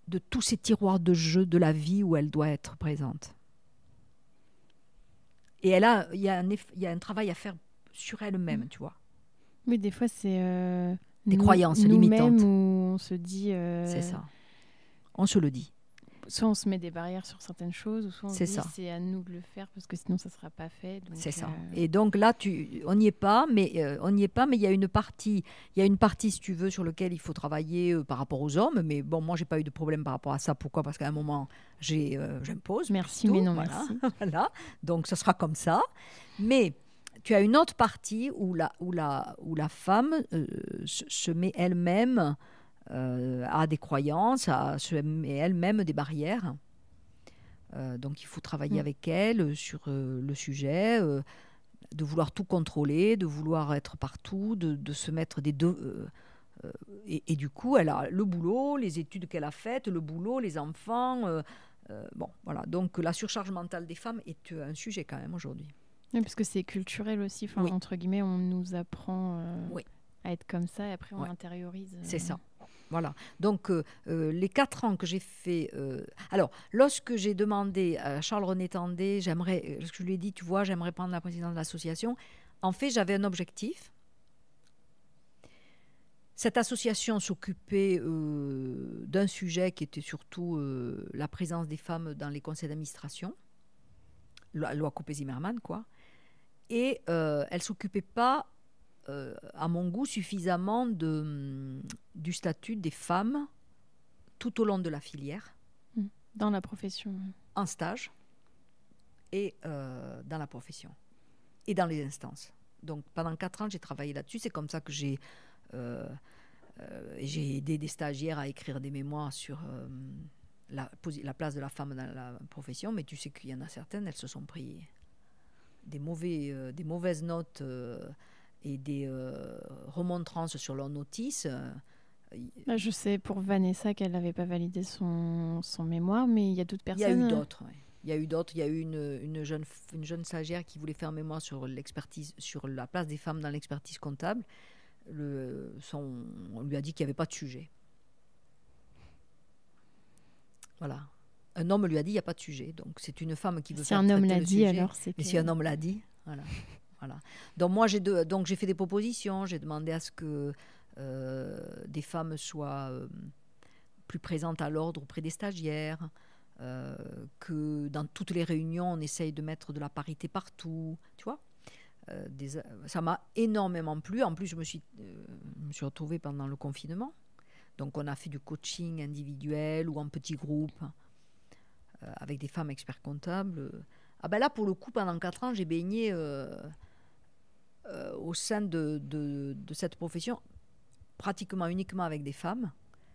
de tous ces tiroirs de jeu de la vie où elle doit être présente. Et il y a un travail à faire sur elle-même, tu vois.
Mais des fois, c'est
des croyances limitantes.
Nous-mêmes où on se dit...
C'est ça. On se le dit.
Soit on se met des barrières sur certaines choses, ou soit on se dit c'est à nous de le faire parce que sinon ça ne sera pas fait. Donc,
c'est ça. Et donc là, on n'y est pas, mais il y a une partie, si tu veux, sur laquelle il faut travailler par rapport aux hommes. Mais bon, moi, j'ai pas eu de problème par rapport à ça. Pourquoi ? Parce qu'à un moment, j'impose.
Merci,
plutôt,
mais non,
voilà.
merci.
Voilà. Donc, ça sera comme ça. Mais tu as une autre partie où la femme se met elle-même a des croyances, se met elle-même des barrières. Donc il faut travailler avec elle sur le sujet, de vouloir tout contrôler, de vouloir être partout, de se mettre des deux... et du coup, elle a le boulot, les études qu'elle a faites, le boulot, les enfants... bon, voilà. Donc la surcharge mentale des femmes est un sujet quand même aujourd'hui.
Oui, parce que c'est culturel aussi. Enfin, entre guillemets, on nous apprend à être comme ça et après on intériorise.
C'est ça. Voilà. Donc, les 4 ans que j'ai fait... alors, lorsque j'ai demandé à Charles-René Tandé, ce que je lui ai dit, tu vois, j'aimerais prendre la présidence de l'association. En fait, j'avais un objectif. Cette association s'occupait d'un sujet qui était surtout la présence des femmes dans les conseils d'administration. La loi Copé-Zimmermann, quoi. Et elle ne s'occupait pas... à mon goût, suffisamment du statut des femmes tout au long de la filière.
Dans la profession.
En stage et dans la profession. Et dans les instances. Donc, pendant 4 ans, j'ai travaillé là-dessus. C'est comme ça que j'ai aidé des stagiaires à écrire des mémoires sur la place de la femme dans la profession. Mais tu sais qu'il y en a certaines, elles se sont pris des mauvaises notes... et des remontrances sur leur notice.
Je sais pour Vanessa qu'elle n'avait pas validé son mémoire, mais il y a d'autres personnes.
Il y a eu d'autres. Ouais. Il y a eu d'autres. Il y a eu une jeune stagiaire qui voulait faire un mémoire sur l'expertise, sur la place des femmes dans l'expertise comptable. On lui a dit qu'il n'y avait pas de sujet. Voilà. Un homme lui a dit qu'il n'y a pas de sujet. Donc c'est une femme qui veut faire traiter le sujet.
Si un homme l'a dit, alors c'est.
Mais si un homme l'a dit, voilà. Voilà. Donc moi j'ai fait des propositions, j'ai demandé à ce que des femmes soient plus présentes à l'ordre auprès des stagiaires, que dans toutes les réunions on essaye de mettre de la parité partout, tu vois. Ça m'a énormément plu. En plus je me suis retrouvée pendant le confinement, donc on a fait du coaching individuel ou en petits groupes avec des femmes experts comptables. Ah ben là pour le coup pendant 4 ans j'ai baigné au sein de cette profession, pratiquement uniquement avec des femmes,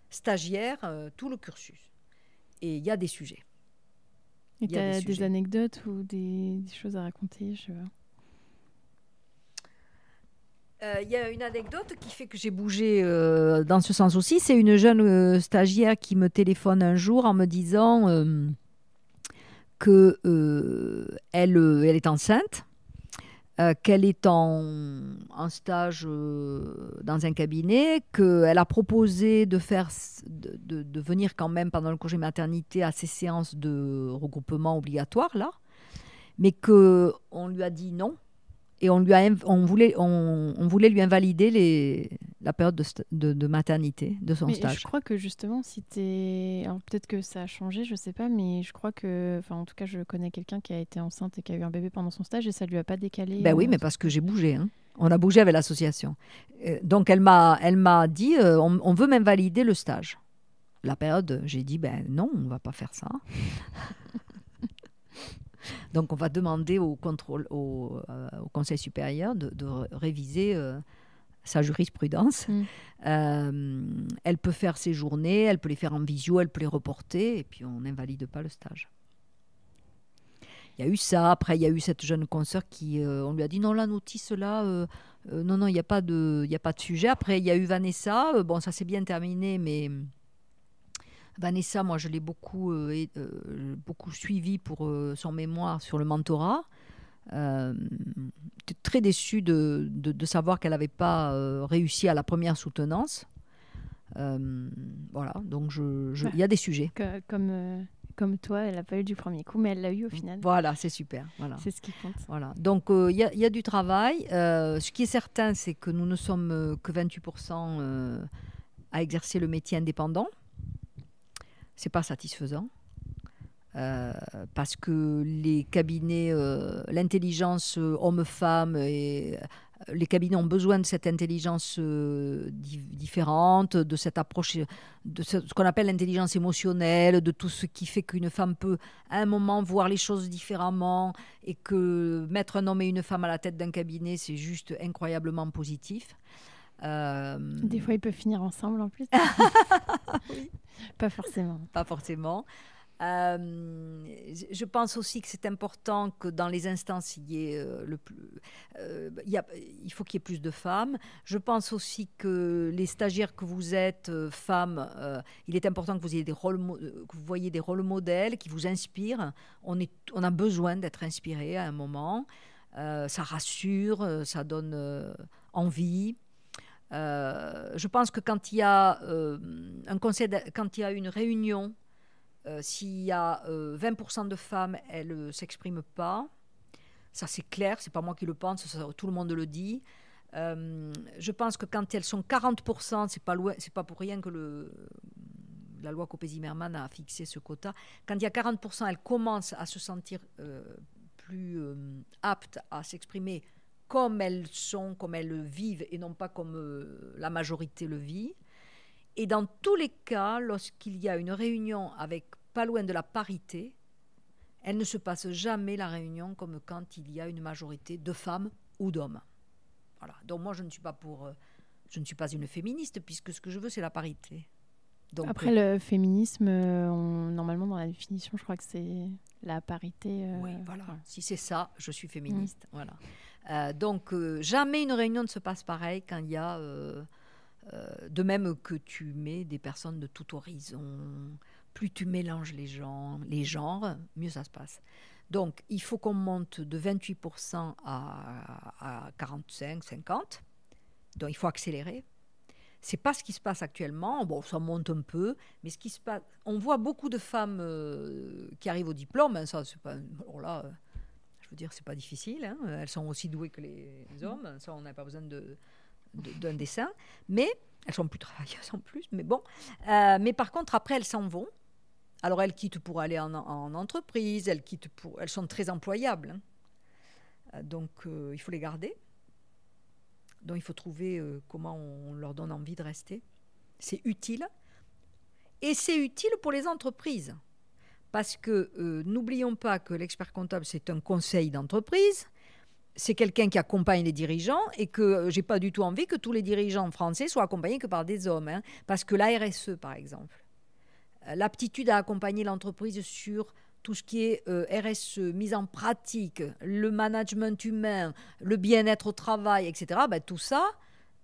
stagiaires, tout le cursus. Et il y a des sujets.
Et tu as des anecdotes ou des choses à raconter
Il y a une anecdote qui fait que j'ai bougé dans ce sens aussi. C'est une jeune stagiaire qui me téléphone un jour en me disant qu'elle est enceinte. Qu'elle est en stage dans un cabinet, qu'elle a proposé de venir quand même pendant le congé maternité à ces séances de regroupement obligatoire, là, mais qu'on lui a dit non, et on voulait lui invalider la période de maternité de son stage.
Je crois que justement, alors peut-être que ça a changé, je sais pas, mais je crois que, enfin en tout cas, je connais quelqu'un qui a été enceinte et qui a eu un bébé pendant son stage et ça lui a pas décalé.
Ben oui, mais parce que j'ai bougé, hein. On a bougé avec l'association. Donc elle m'a dit, on veut m'invalider le stage. La période, j'ai dit, ben non, on va pas faire ça. Donc, on va demander au Conseil supérieur de réviser sa jurisprudence. Elle peut faire ses journées, elle peut les faire en visio, elle peut les reporter, et puis on n'invalide pas le stage. Il y a eu ça. Après, il y a eu cette jeune consoeur qui, on lui a dit non, la notice là, non, il n'y a pas de sujet. Après, il y a eu Vanessa. Bon, ça s'est bien terminé, mais Vanessa, moi, je l'ai beaucoup suivie pour son mémoire sur le mentorat. très déçue de savoir qu'elle n'avait pas réussi à la première soutenance. Voilà, donc il y a des sujets.
Comme toi, elle n'a pas eu du premier coup, mais elle l'a eu au final.
Voilà, c'est super. Voilà.
C'est ce qui compte.
Voilà. Donc, il y a du travail. Ce qui est certain, c'est que nous ne sommes que 28% à exercer le métier indépendant. Ce n'est pas satisfaisant. Parce que les cabinets, l'intelligence homme-femme, les cabinets ont besoin de cette intelligence différente, de cette approche, de ce qu'on appelle l'intelligence émotionnelle, de tout ce qui fait qu'une femme peut à un moment voir les choses différemment, et que mettre un homme et une femme à la tête d'un cabinet, c'est juste incroyablement positif.
Des fois, ils peuvent finir ensemble en plus.
Oui.
Pas forcément.
Pas forcément. Je pense aussi que c'est important que dans les instances, il faut qu'il y ait plus de femmes. Je pense aussi que les stagiaires que vous êtes, femmes, il est important que vous ayez que vous voyez des rôles modèles qui vous inspirent. On a besoin d'être inspiré à un moment. Ça rassure, ça donne envie. Je pense que quand il y a quand il y a une réunion, s'il y a 20% de femmes, elles ne s'expriment pas. Ça, c'est clair, ce n'est pas moi qui le pense, tout le monde le dit. Je pense que quand elles sont 40%, c'est pas pour rien que la loi Copé-Zimmermann a fixé ce quota. Quand il y a 40%, elles commencent à se sentir plus aptes à s'exprimer comme elles sont, comme elles le vivent, et non pas comme la majorité le vit. Et dans tous les cas, lorsqu'il y a une réunion avec pas loin de la parité, elle ne se passe jamais la réunion comme quand il y a une majorité de femmes ou d'hommes. Voilà. Donc moi, je ne suis pas une féministe, puisque ce que je veux, c'est la parité. Donc,
après, le féminisme, normalement, dans la définition, je crois que c'est la parité.
Oui, voilà. Si c'est ça, je suis féministe. Voilà. Donc, jamais une réunion ne se passe pareil quand il y a... de même que tu mets des personnes de tout horizon, plus tu mélanges les genres, mieux ça se passe. Donc, il faut qu'on monte de 28% à 45, 50. Donc, il faut accélérer. C'est pas ce qui se passe actuellement. Bon, ça monte un peu, mais ce qui se passe, on voit beaucoup de femmes qui arrivent au diplôme. Hein, ça, c'est pas. Alors là, je veux dire, c'est pas difficile. Hein, elles sont aussi douées que les hommes. Ça, on n'a pas besoin d'un dessin, mais elles sont plus travailleuses en plus, mais bon. Mais par contre, après, elles s'en vont. Alors, elles quittent pour aller en entreprise, elles sont très employables. Hein. Donc, il faut les garder. Donc, il faut trouver comment on leur donne envie de rester. C'est utile. Et c'est utile pour les entreprises. Parce que n'oublions pas que l'expert comptable, c'est un conseil d'entreprise. C'est quelqu'un qui accompagne les dirigeants, et que j'ai pas du tout envie que tous les dirigeants français soient accompagnés que par des hommes. Hein, parce que la RSE, par exemple, l'aptitude à accompagner l'entreprise sur tout ce qui est RSE, mise en pratique, le management humain, le bien-être au travail, etc., ben, tout ça,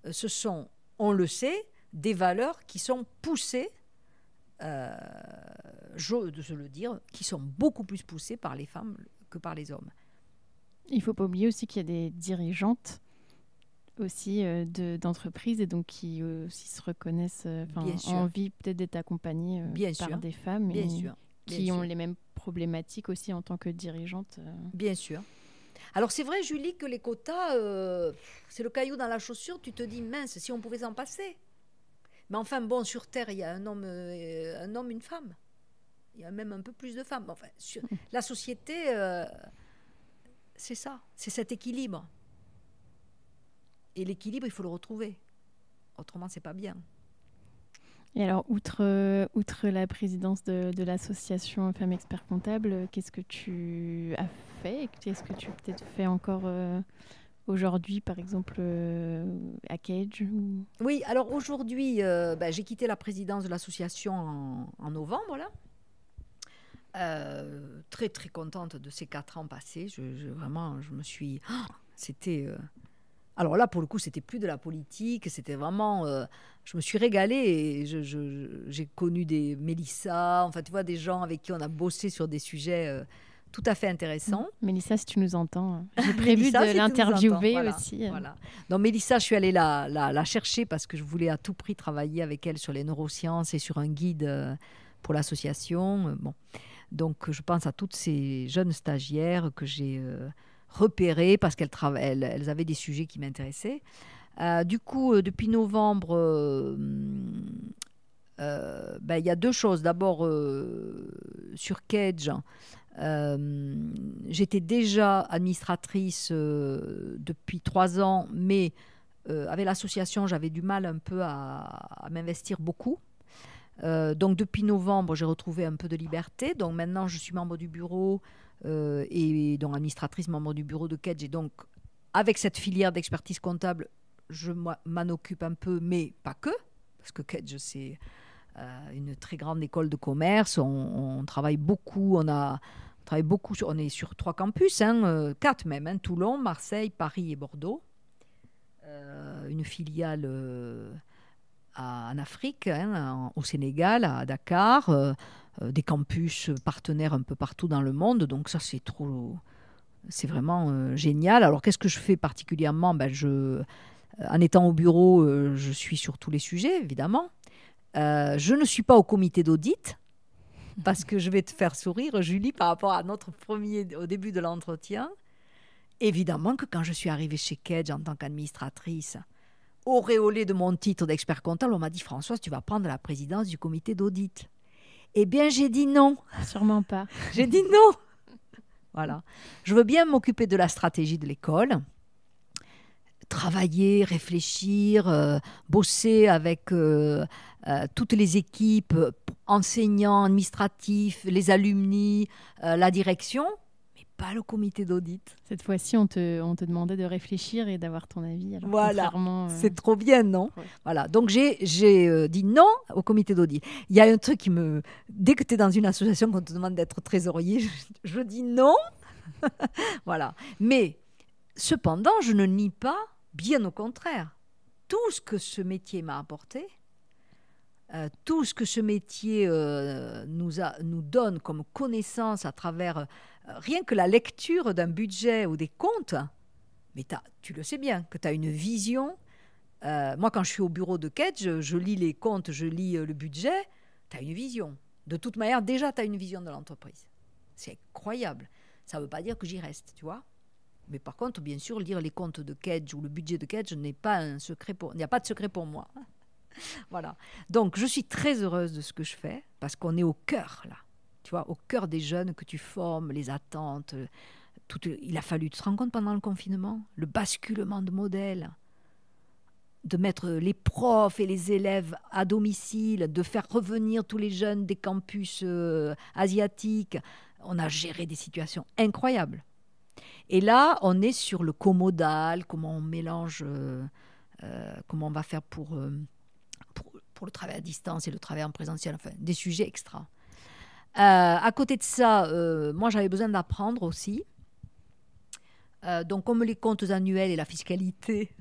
ce sont, on le sait, des valeurs qui sont poussées, je le dire, qui sont beaucoup plus poussées par les femmes que par les hommes.
Il ne faut pas oublier aussi qu'il y a des dirigeantes aussi d'entreprises, et donc qui aussi se reconnaissent, ont envie peut-être d'être accompagnées par des femmes qui ont les mêmes problématiques aussi en tant que dirigeantes.
Bien sûr. Alors c'est vrai, Julie, que les quotas, c'est le caillou dans la chaussure. Tu te dis, mince, si on pouvait s'en passer. Mais enfin, bon, sur Terre, il y a un homme, une femme. Il y a même un peu plus de femmes. Enfin, la société, c'est ça, c'est cet équilibre. Et l'équilibre, il faut le retrouver. Autrement, c'est pas bien.
Et alors, outre la présidence de l'association Femmes Experts Comptables, qu'est-ce que tu as fait? Qu'est-ce que tu peut-être fais encore aujourd'hui, par exemple, à Cage
Oui, alors aujourd'hui, j'ai quitté la présidence de l'association en novembre, là. Très, très contente de ces 4 ans passés. Vraiment, je me suis... c'était... Alors là, pour le coup, c'était plus de la politique, c'était vraiment... je me suis régalée, et j'ai connu des Mélissa, enfin, tu vois, des gens avec qui on a bossé sur des sujets tout à fait intéressant.
Mélissa, si tu nous entends, j'ai prévu
Mélissa,
de
si tu nous
l'interviewer
entends,
aussi.
Voilà. Donc Mélissa, je suis allée la chercher parce que je voulais à tout prix travailler avec elle sur les neurosciences et sur un guide pour l'association. Bon. Donc je pense à toutes ces jeunes stagiaires que j'ai repérées parce elles avaient des sujets qui m'intéressaient. Du coup, depuis novembre, il y a deux choses. D'abord, sur Kedge, j'étais déjà administratrice depuis 3 ans, mais avec l'association, j'avais du mal un peu à m'investir beaucoup. Donc depuis novembre, j'ai retrouvé un peu de liberté. Donc maintenant, je suis membre du bureau et donc administratrice, membre du bureau de Kedge. Et donc, avec cette filière d'expertise comptable, je m'en occupe un peu, mais pas que, parce que Kedge, c'est une très grande école de commerce. On travaille beaucoup. On est sur 3 campus, 4 même, Toulon, Marseille, Paris et Bordeaux. Une filiale en Afrique, au Sénégal, à Dakar, des campus partenaires un peu partout dans le monde. Donc ça, c'est vraiment génial. Alors qu'est-ce que je fais particulièrement? En étant au bureau, je suis sur tous les sujets, évidemment. Je ne suis pas au comité d'audit parce que je vais te faire sourire, Julie, par rapport à au début de l'entretien. Évidemment que quand je suis arrivée chez Kedge en tant qu'administratrice, auréolée de mon titre d'expert comptable, on m'a dit « Françoise, tu vas prendre la présidence du comité d'audit ». Eh bien, j'ai dit non.
Sûrement pas.
J'ai dit non. Voilà. Je veux bien m'occuper de la stratégie de l'école, travailler, réfléchir, bosser avec toutes les équipes, enseignants, administratifs, les alumni, la direction, mais pas le comité d'audit.
Cette fois-ci, on te demandait de réfléchir et d'avoir ton avis. Alors,
voilà, c'est trop bien, non? Ouais. Voilà, donc j'ai dit non au comité d'audit. Il y a un truc dès que tu es dans une association, qu'on te demande d'être trésorier, je dis non. Voilà. Mais cependant, je ne nie pas, bien au contraire, tout ce que ce métier m'a apporté, tout ce que ce métier nous donne comme connaissance à travers rien que la lecture d'un budget ou des comptes. Mais tu le sais bien, que tu as une vision. Moi, quand je suis au bureau de Kedge, je lis les comptes, je lis le budget, tu as une vision. De toute manière, déjà, tu as une vision de l'entreprise. C'est incroyable. Ça ne veut pas dire que j'y reste, tu vois. Mais par contre, bien sûr, lire les comptes de Kedge ou le budget de Kedge n'est pas un secret il n'y a pas de secret pour moi. Voilà. Donc, je suis très heureuse de ce que je fais parce qu'on est au cœur, là. Tu vois, au cœur des jeunes que tu formes, les attentes. Il a fallu, tu te rends compte pendant le confinement, le basculement de modèle, de mettre les profs et les élèves à domicile, de faire revenir tous les jeunes des campus asiatiques. On a géré des situations incroyables. Et là, on est sur le comodal, comment on mélange, comment on va faire pour le travail à distance et le travail en présentiel, enfin, des sujets extra. À côté de ça, moi, j'avais besoin d'apprendre aussi. Donc, comme les comptes annuels et la fiscalité,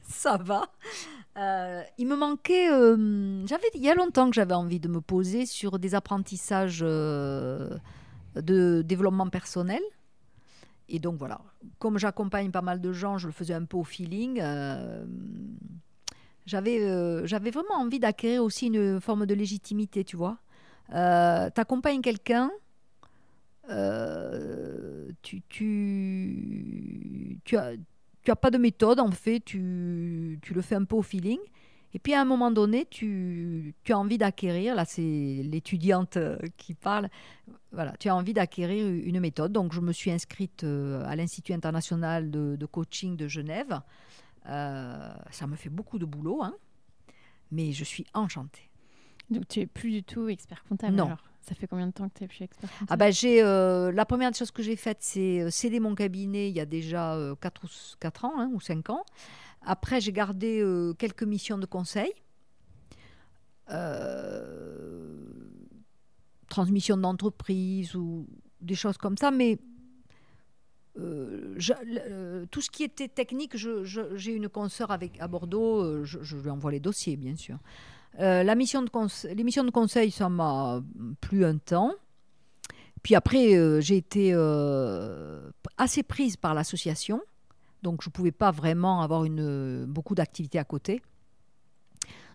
ça va. Il me manquait... il y a longtemps que j'avais envie de me poser sur des apprentissages de développement personnel. Et donc, voilà. Comme j'accompagne pas mal de gens, je le faisais un peu au feeling. J'avais vraiment envie d'acquérir aussi une forme de légitimité, tu vois. T'accompagnes quelqu'un, tu as pas de méthode, en fait, tu le fais un peu au feeling. Et puis, à un moment donné, tu as envie d'acquérir, là, c'est l'étudiante qui parle, voilà, tu as envie d'acquérir une méthode. Donc, je me suis inscrite à l'Institut international de coaching de Genève. Ça me fait beaucoup de boulot, mais je suis enchantée.
Donc, tu n'es plus du tout expert comptable?
Non.
Alors, ça fait combien de temps que tu es plus expert comptable?
La première chose que j'ai faite, c'est céder mon cabinet il y a déjà 4 ans ou 5 ans. Après, j'ai gardé quelques missions de conseil. Transmission d'entreprise ou des choses comme ça, mais tout ce qui était technique, j'ai une consoeur à Bordeaux, je lui envoie les dossiers, bien sûr. Les missions de conseil, ça m'a plu un temps, Puis après, j'ai été assez prise par l'association. Donc, je ne pouvais pas vraiment avoir beaucoup d'activités à côté.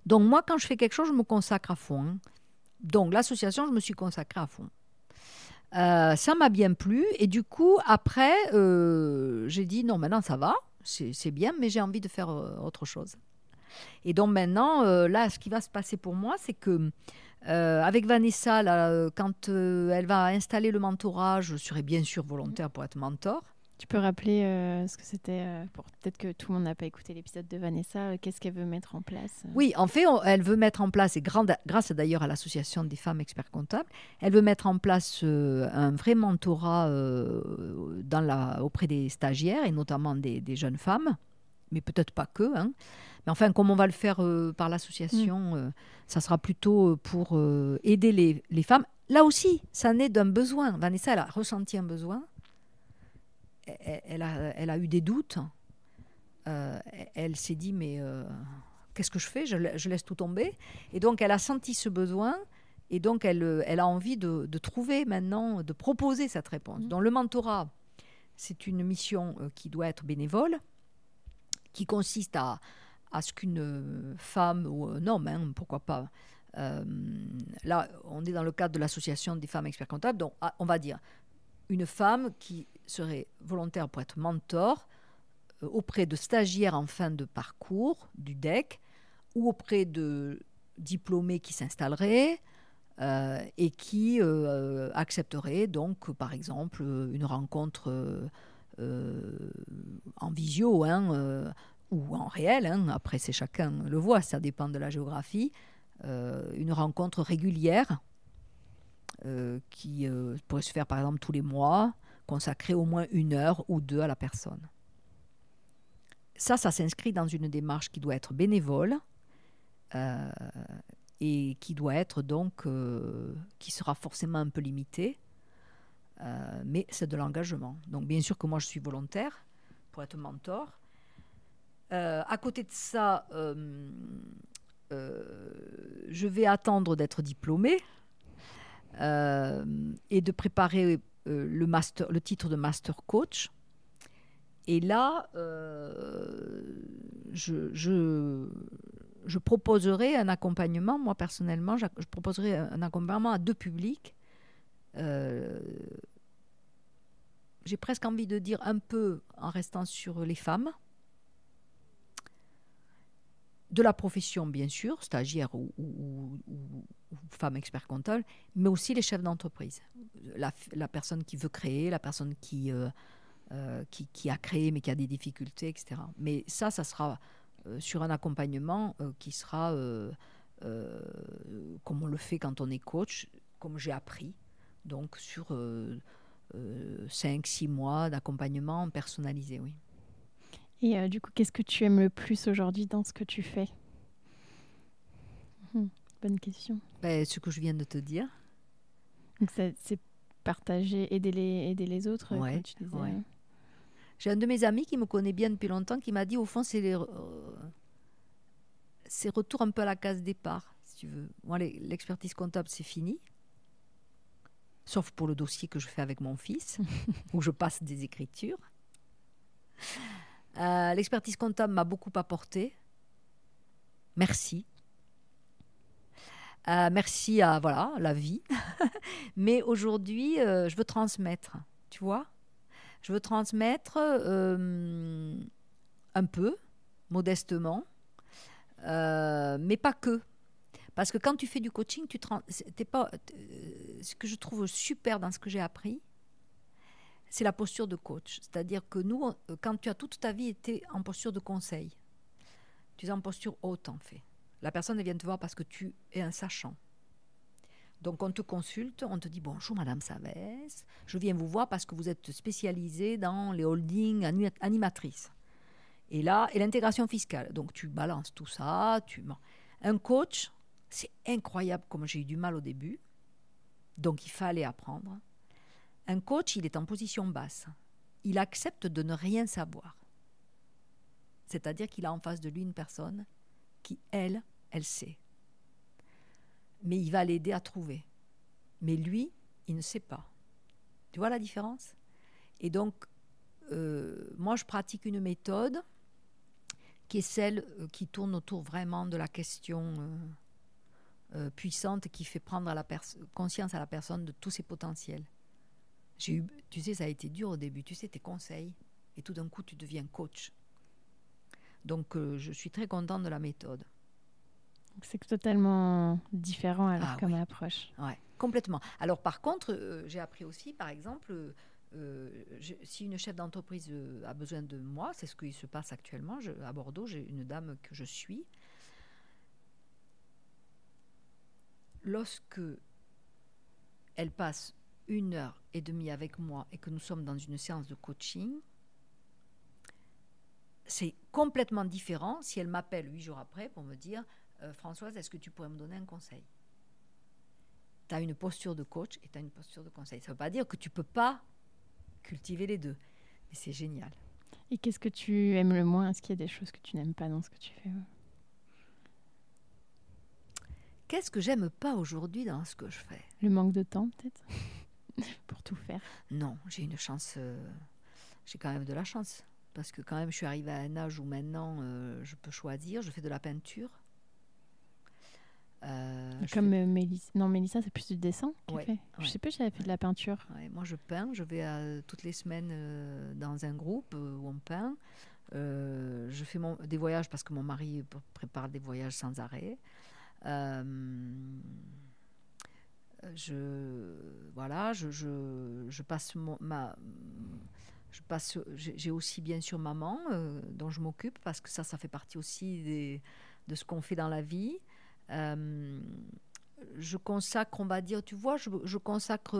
Donc, moi, quand je fais quelque chose, je me consacre à fond. Hein. Donc, l'association, je me suis consacrée à fond. Ça m'a bien plu. Et du coup, après, j'ai dit, non, maintenant, ça va. C'est bien, mais j'ai envie de faire autre chose. Et donc, maintenant, là, ce qui va se passer pour moi, c'est que avec Vanessa, là, quand elle va installer le mentorat, je serai bien sûr volontaire pour être mentor.
Tu peux rappeler ce que c'était pour peut-être que tout le monde n'a pas écouté l'épisode de Vanessa. Qu'est-ce qu'elle veut mettre en place
Oui, en fait, elle veut mettre en place, et grâce d'ailleurs à l'association des femmes experts comptables, elle veut mettre en place un vrai mentorat auprès des stagiaires et notamment des jeunes femmes, mais peut-être pas que. Hein. Mais enfin, comme on va le faire par l'association, ça sera plutôt pour aider les femmes. Là aussi, ça naît d'un besoin. Vanessa, elle a ressenti un besoin. Elle a eu des doutes. Elle s'est dit, mais qu'est-ce que je fais ? Je laisse tout tomber. Et donc, elle a senti ce besoin. Et donc, elle a envie de trouver maintenant, de proposer cette réponse. Donc, le mentorat, c'est une mission qui doit être bénévole, qui consiste à ce qu'une femme ou un homme, hein, pourquoi pas, là, on est dans le cadre de l'association des femmes experts comptables, donc on va dire une femme qui serait volontaire pour être mentor auprès de stagiaires en fin de parcours du DEC ou auprès de diplômés qui s'installeraient et qui accepteraient donc, par exemple, une rencontre en visio ou en réel. Hein, après, c'est chacun le voit, ça dépend de la géographie. Une rencontre régulière qui pourrait se faire par exemple tous les mois, consacrer au moins 1 heure ou 2 à la personne. Ça s'inscrit dans une démarche qui doit être bénévole et qui doit être donc, qui sera forcément un peu limitée, mais c'est de l'engagement. Donc bien sûr que moi je suis volontaire pour être mentor. À côté de ça, je vais attendre d'être diplômée et de préparer le titre de master coach. Et là, je proposerai un accompagnement, moi personnellement, je proposerai un accompagnement à 2 publics. J'ai presque envie de dire un peu en restant sur les femmes, de la profession bien sûr, stagiaire ou femme expert comptable, mais aussi les chefs d'entreprise. La personne qui veut créer, la personne qui a créé mais qui a des difficultés, etc. Mais ça sera sur un accompagnement qui sera comme on le fait quand on est coach, comme j'ai appris, donc sur 5-6 mois d'accompagnement personnalisé, oui.
Et du coup, qu'est-ce que tu aimes le plus aujourd'hui dans ce que tu fais ? Bonne question.
Ce que je viens de te dire.
Donc c'est partager, aider les autres,
Ouais,
comme tu disais.
ouais. J'ai un de mes amis qui me connaît bien depuis longtemps qui m'a dit, au fond, c'est retour un peu à la case départ, si tu veux. Moi, l'expertise comptable, c'est fini. Sauf pour le dossier que je fais avec mon fils, où je passe des écritures. L'expertise comptable m'a beaucoup apporté. Merci. Merci à la vie. Mais aujourd'hui, je veux transmettre, tu vois. Je veux transmettre un peu, modestement, mais pas que. Parce que quand tu fais du coaching, ce que je trouve super dans ce que j'ai appris, c'est la posture de coach. C'est-à-dire que nous, quand tu as toute ta vie été en posture de conseil, tu es en posture haute en fait. La personne elle vient te voir parce que tu es un sachant. Donc on te consulte, on te dit « Bonjour Madame Savès, je viens vous voir parce que vous êtes spécialisée dans les holdings animatrices. » Et l'intégration fiscale. Donc tu balances tout ça. Un coach, c'est incroyable comme j'ai eu du mal au début. Donc il fallait apprendre. Un coach, il est en position basse. Il accepte de ne rien savoir. C'est-à-dire qu'il a en face de lui une personne qui, elle sait. Mais il va l'aider à trouver. Mais lui, il ne sait pas. Tu vois la différence? Et donc, moi, je pratique une méthode qui est celle qui tourne autour vraiment de la question puissante qui fait prendre conscience à la personne de tous ses potentiels. Tu sais, ça a été dur au début. Tu sais, tes conseils, et tout d'un coup, tu deviens coach. Donc, je suis très contente de la méthode.
C'est totalement différent alors comme approche.
Ouais, complètement. Alors, par contre, j'ai appris aussi, par exemple, si une chef d'entreprise a besoin de moi, c'est ce qui se passe actuellement. À Bordeaux, j'ai une dame que je suis. Lorsque elle passe 1h30 avec moi et que nous sommes dans une séance de coaching, c'est complètement différent si elle m'appelle 8 jours après pour me dire Françoise, est-ce que tu pourrais me donner un conseil? Tu as une posture de coach et tu as une posture de conseil. Ça ne veut pas dire que tu ne peux pas cultiver les deux, mais c'est génial.
Et qu'est-ce que tu aimes le moins? Est-ce qu'il y a des choses que tu n'aimes pas dans ce que tu fais?
Qu'est-ce que j'aime pas aujourd'hui dans ce que je fais?
Le manque de temps, peut-être, pour tout faire.
Non, j'ai une chance. J'ai quand même de la chance. Parce que quand même, je suis arrivée à un âge où maintenant, je peux choisir. Je fais de la peinture.
Comme Mélissa. Non, Mélissa, c'est plus du dessin qu'elle fait.
Ouais.
Je sais pas si elle fait de la peinture.
Ouais, moi, je peins. Je vais toutes les semaines dans un groupe où on peint. Je fais des voyages parce que mon mari prépare des voyages sans arrêt. Je passe j'ai aussi bien sûr maman dont je m'occupe parce que ça fait partie aussi de ce qu'on fait dans la vie. Je consacre, on va dire, tu vois, je consacre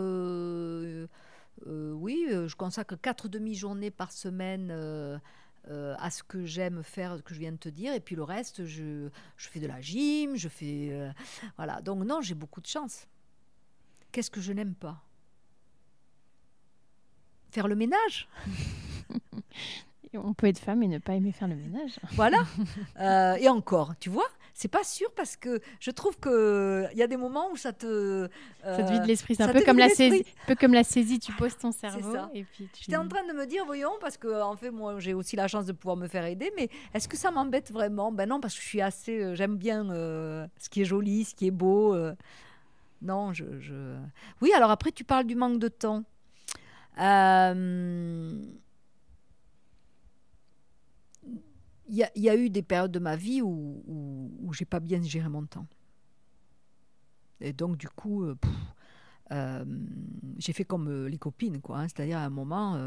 je consacre 4 demi-journées par semaine à ce que j'aime faire, que je viens de te dire, et puis le reste, je fais de la gym, je fais... voilà, donc non, j'ai beaucoup de chance. Qu'est-ce que je n'aime pas? Faire le ménage.
On peut être femme et ne pas aimer faire le ménage.
Voilà. Et encore, tu vois, c'est pas sûr parce que je trouve qu'il y a des moments où ça te
vide l'esprit. C'est un peu comme la saisie. Tu poses ton cerveau. Et puis
J'étais en train de me dire, voyons, parce que en fait, moi, j'ai aussi la chance de pouvoir me faire aider, mais est-ce que ça m'embête vraiment? Ben non, parce que je suis assez... j'aime bien ce qui est joli, ce qui est beau. Non, Oui, alors après, tu parles du manque de temps. Il y a eu des périodes de ma vie où j'ai pas bien géré mon temps. Et donc, du coup, j'ai fait comme les copines, quoi. Hein, c'est-à-dire, à un moment,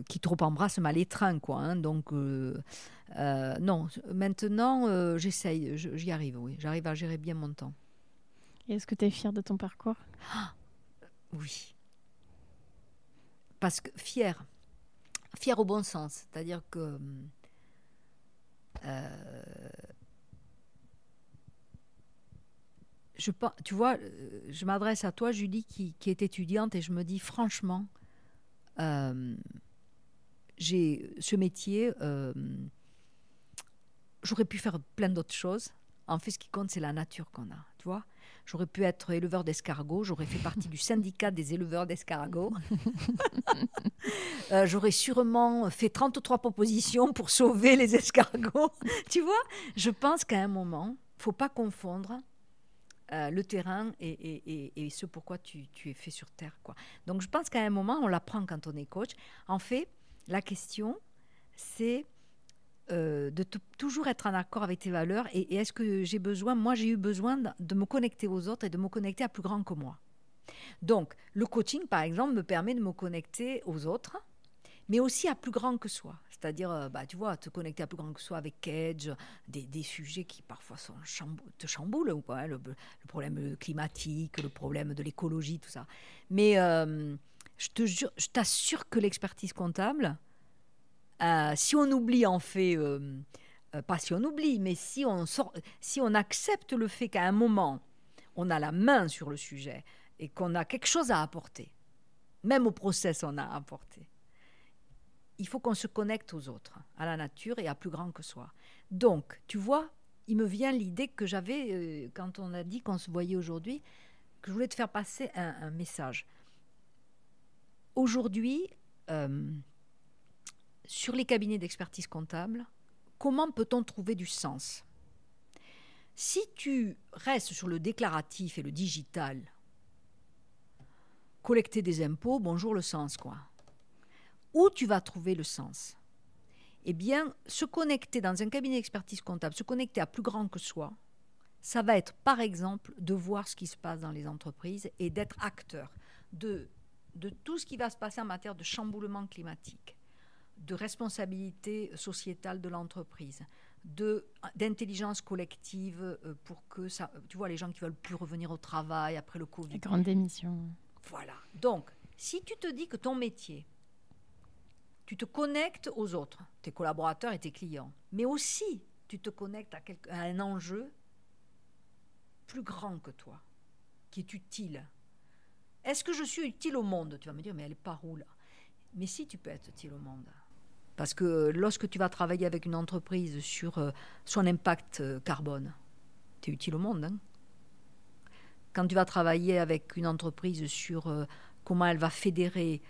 qui trop embrasse mal étreint, quoi. Hein, donc, non. Maintenant, j'essaye. J'y arrive, oui. J'arrive à gérer bien mon temps.
Et est-ce que tu es fière de ton parcours?
Oui. Parce que fière au bon sens. C'est-à-dire que... tu vois, je m'adresse à toi, Julie, qui est étudiante, et je me dis franchement, j'ai ce métier, j'aurais pu faire plein d'autres choses. En fait, ce qui compte, c'est la nature qu'on a, tu vois. J'aurais pu être éleveur d'escargots, j'aurais fait partie du syndicat des éleveurs d'escargots. J'aurais sûrement fait 33 propositions pour sauver les escargots. Tu vois, je pense qu'à un moment, il ne faut pas confondre le terrain et ce pourquoi tu es fait sur Terre, quoi. Donc, je pense qu'à un moment, on l'apprend quand on est coach. En fait, la question, c'est de toujours être en accord avec tes valeurs. Et est-ce que j'ai besoin... Moi, j'ai eu besoin de me connecter aux autres et de me connecter à plus grand que moi. Donc, le coaching, par exemple, me permet de me connecter aux autres, mais aussi à plus grand que soi. C'est-à-dire, tu vois, te connecter à plus grand que soi avec Cage, des sujets qui parfois te chamboulent, ou pas, hein, le problème climatique, le problème de l'écologie, tout ça. Mais je t'assure que l'expertise comptable, si on oublie, en fait, pas si on oublie, mais si on accepte le fait qu'à un moment, on a la main sur le sujet et qu'on a quelque chose à apporter, même au process, on a à apporter. Il faut qu'on se connecte aux autres, à la nature et à plus grand que soi. Donc, tu vois, il me vient l'idée que j'avais, quand on a dit qu'on se voyait aujourd'hui, que je voulais te faire passer un message. aujourd'hui, sur les cabinets d'expertise comptable, comment peut-on trouver du sens ? Si tu restes sur le déclaratif et le digital, collecter des impôts, bonjour le sens, quoi. Où tu vas trouver le sens ? Eh bien, se connecter dans un cabinet d'expertise comptable, se connecter à plus grand que soi, ça va être, par exemple, de voir ce qui se passe dans les entreprises et d'être acteur de tout ce qui va se passer en matière de chamboulement climatique, de responsabilité sociétale de l'entreprise, d'intelligence collective pour que ça... Tu vois, les gens qui ne veulent plus revenir au travail après le Covid.
La grande démission.
Voilà. Donc, si tu te dis que ton métier, tu te connectes aux autres, tes collaborateurs et tes clients, mais aussi tu te connectes à un enjeu plus grand que toi, qui est utile. Est-ce que je suis utile au monde ? Tu vas me dire, mais elle est par où là ? Mais si, tu peux être utile au monde. Parce que lorsque tu vas travailler avec une entreprise sur son impact carbone, tu es utile au monde. Hein ? Quand tu vas travailler avec une entreprise sur comment elle va fédérer,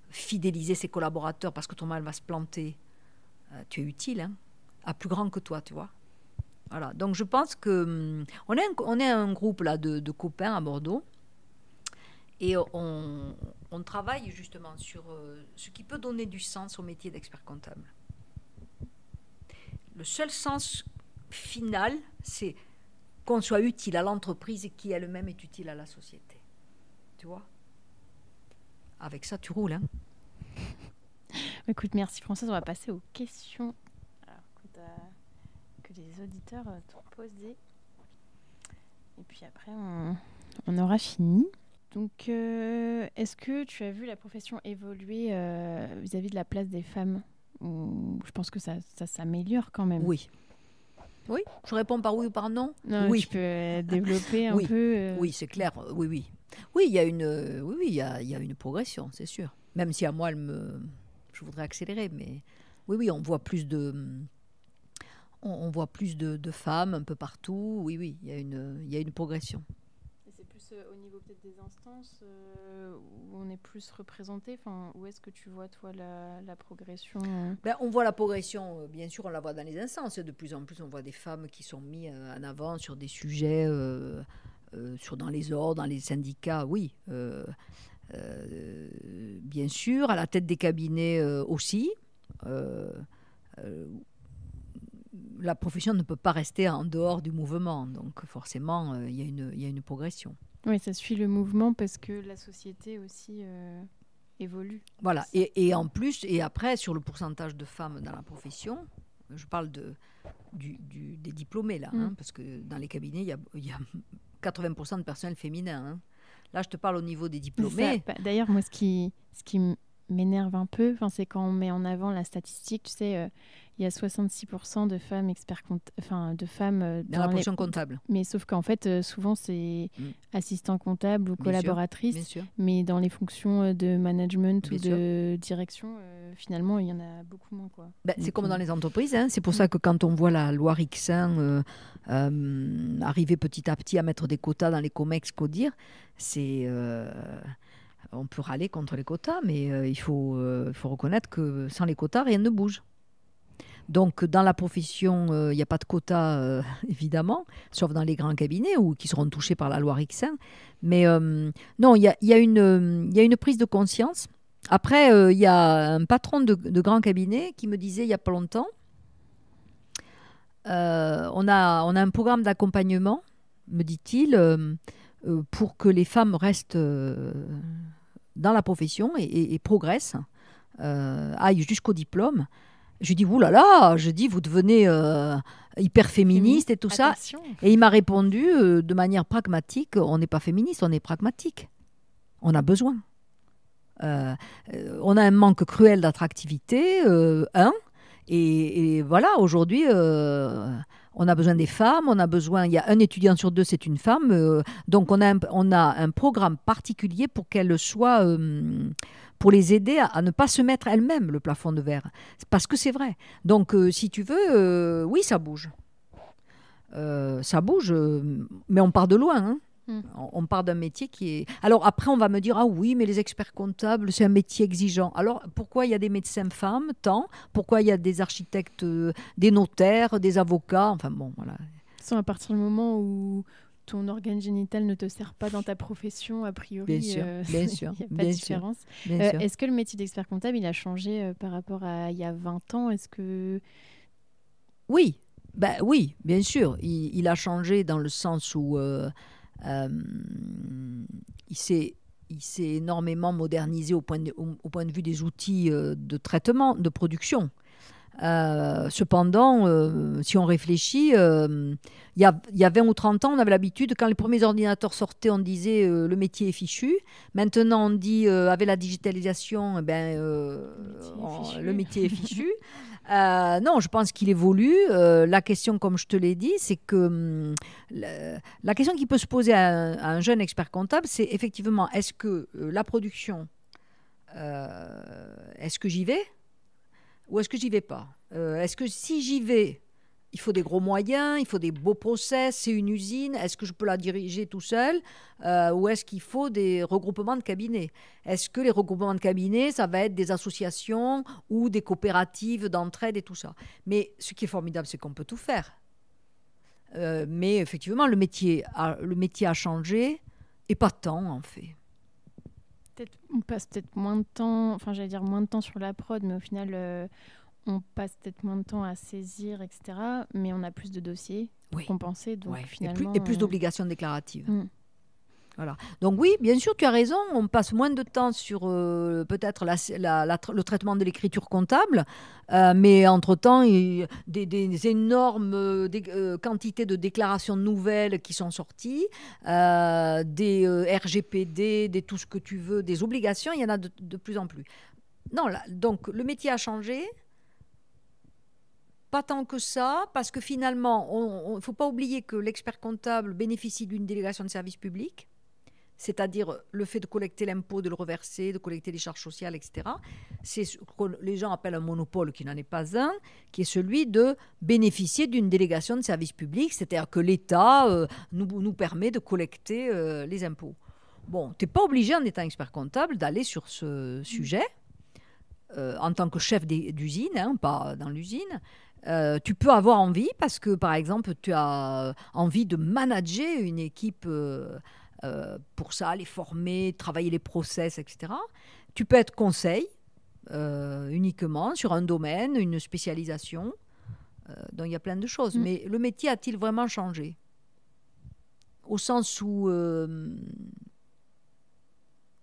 fidéliser ses collaborateurs parce que ton mal va se planter, tu es utile, hein, à plus grand que toi, tu vois. Voilà. Donc je pense que on est un groupe là de copains à Bordeaux et on travaille justement sur ce qui peut donner du sens au métier d'expert comptable. Le seul sens final, c'est qu'on soit utile à l'entreprise et qui elle-même est utile à la société. Tu vois ? Avec ça, tu roules, hein.
Écoute, merci Françoise, on va passer aux questions que les auditeurs t'ont posées. Et puis après, on aura fini. Donc, est-ce que tu as vu la profession évoluer vis-à-vis de la place des femmes ? Je pense que ça s'améliore quand même.
Oui. Oui, je réponds par oui ou par non.
Non,
oui.
Tu peux développer un
oui.
peu.
Oui, c'est clair. Oui, il y a une progression, c'est sûr. Même si à moi, je voudrais accélérer, mais oui, on voit plus de femmes un peu partout. Oui, il y a une progression.
Et c'est plus au niveau peut-être des instances où on est plus représenté. Enfin, où est-ce que tu vois toi la progression
On voit la progression, bien sûr, on la voit dans les instances. De plus en plus, on voit des femmes qui sont mises en avant sur des sujets, dans les ordres, dans les syndicats, oui. Bien sûr, à la tête des cabinets aussi. La profession ne peut pas rester en dehors du mouvement. Donc forcément, il y a une progression.
Oui, ça suit le mouvement parce que la société aussi évolue.
Voilà, et en plus, et après, sur le pourcentage de femmes dans la profession, je parle des diplômés, là, parce que dans les cabinets, il y a 80% de personnel féminin. Hein. Là, je te parle au niveau des diplômés.
D'ailleurs, moi, ce qui m'énerve un peu, c'est quand on met en avant la statistique, tu sais, il y a 66% de femmes de femmes
dans la profession comptable.
Mais sauf qu'en fait, souvent, c'est assistant comptable ou collaboratrice. Mais dans les fonctions de management ou de direction, finalement, il y en a beaucoup moins, quoi.
C'est comme dans les entreprises. Hein. C'est pour ça que quand on voit la loi Rixain arriver petit à petit à mettre des quotas dans les COMEX, CODIR, on peut râler contre les quotas, mais il faut reconnaître que sans les quotas, rien ne bouge. Donc, dans la profession, il n'y a pas de quotas, évidemment, sauf dans les grands cabinets qui seront touchés par la loi Rixain. Mais non, il y a une prise de conscience. Après, il y a un patron de grand cabinet qui me disait il n'y a pas longtemps, on a un programme d'accompagnement, me dit-il, pour que les femmes restent dans la profession et progressent, aillent jusqu'au diplôme. Je lui dis, oulala, vous devenez hyper féministe et tout
Attention.
Ça. Et il m'a répondu de manière pragmatique, on n'est pas féministe, on est pragmatique. On a besoin. On a un manque cruel d'attractivité, et voilà, aujourd'hui, on a besoin des femmes, il y a un étudiant sur deux, c'est une femme, donc on a un programme particulier pour qu'elles soient... pour les aider à ne pas se mettre elles-mêmes le plafond de verre. Parce que c'est vrai. Donc, si tu veux, oui, ça bouge. Ça bouge, mais on part de loin. Hein. On part d'un métier qui est... Alors après, on va me dire, ah oui, mais les experts comptables, c'est un métier exigeant. Alors pourquoi il y a des médecins femmes, tant? Pourquoi il y a des architectes, des notaires, des avocats? Enfin bon, voilà.
Sans à partir du moment où ton organe génital ne te sert pas dans ta profession, a priori,
Bien sûr, bien sûr,
il n'y a pas
bien
de
sûr,
différence.
bien sûr.
Est-ce que le métier d'expert comptable, il a changé par rapport à il y a 20 ans? Est-ce que...
Oui, ben oui, bien sûr. Il a changé dans le sens où euh, il s'est énormément modernisé au point de vue des outils de traitement, de production. Cependant, si on réfléchit, il y a 20 ou 30 ans, on avait l'habitude, quand les premiers ordinateurs sortaient, on disait le métier est fichu. Maintenant, on dit avec la digitalisation, le métier est fichu. Non, je pense qu'il évolue. La question, comme je te l'ai dit, c'est que la question qui peut se poser à un jeune expert comptable, c'est effectivement, est-ce que la production, est-ce que j'y vais ou est-ce que j'y vais pas? Est-ce que si j'y vais, il faut des gros moyens, il faut des beaux process, c'est une usine, est-ce que je peux la diriger tout seul ou est-ce qu'il faut des regroupements de cabinets? Est-ce que les regroupements de cabinets, ça va être des associations ou des coopératives d'entraide et tout ça? Mais ce qui est formidable, c'est qu'on peut tout faire. Mais effectivement, le métier a changé et pas tant en fait.
On passe peut-être moins de temps, enfin j'allais dire moins de temps sur la prod, mais au final on passe peut-être moins de temps à saisir, etc. Mais on a plus de dossiers pour compenser, donc finalement...
Et plus d'obligations déclaratives. Voilà. Donc oui, bien sûr, tu as raison, on passe moins de temps sur peut-être le traitement de l'écriture comptable, mais entre-temps, il y a des énormes quantités de déclarations nouvelles qui sont sorties, des RGPD, des tout ce que tu veux, des obligations, il y en a de plus en plus. Non, donc le métier a changé. Pas tant que ça, parce que finalement, il ne faut pas oublier que l'expert comptable bénéficie d'une délégation de service public, c'est-à-dire le fait de collecter l'impôt, de le reverser, de collecter les charges sociales, etc. C'est ce que les gens appellent un monopole qui n'en est pas un, qui est celui de bénéficier d'une délégation de service public, c'est-à-dire que l'État nous permet de collecter les impôts. Bon, tu n'es pas obligé, en étant expert comptable, d'aller sur ce sujet en tant que chef d'usine, hein, pas dans l'usine. Tu peux avoir envie parce que, par exemple, tu as envie de manager une équipe pour ça, les former, travailler les process, etc. Tu peux être conseil uniquement sur un domaine, une spécialisation. Donc, il y a plein de choses. Mais le métier a-t-il vraiment changé? Au sens où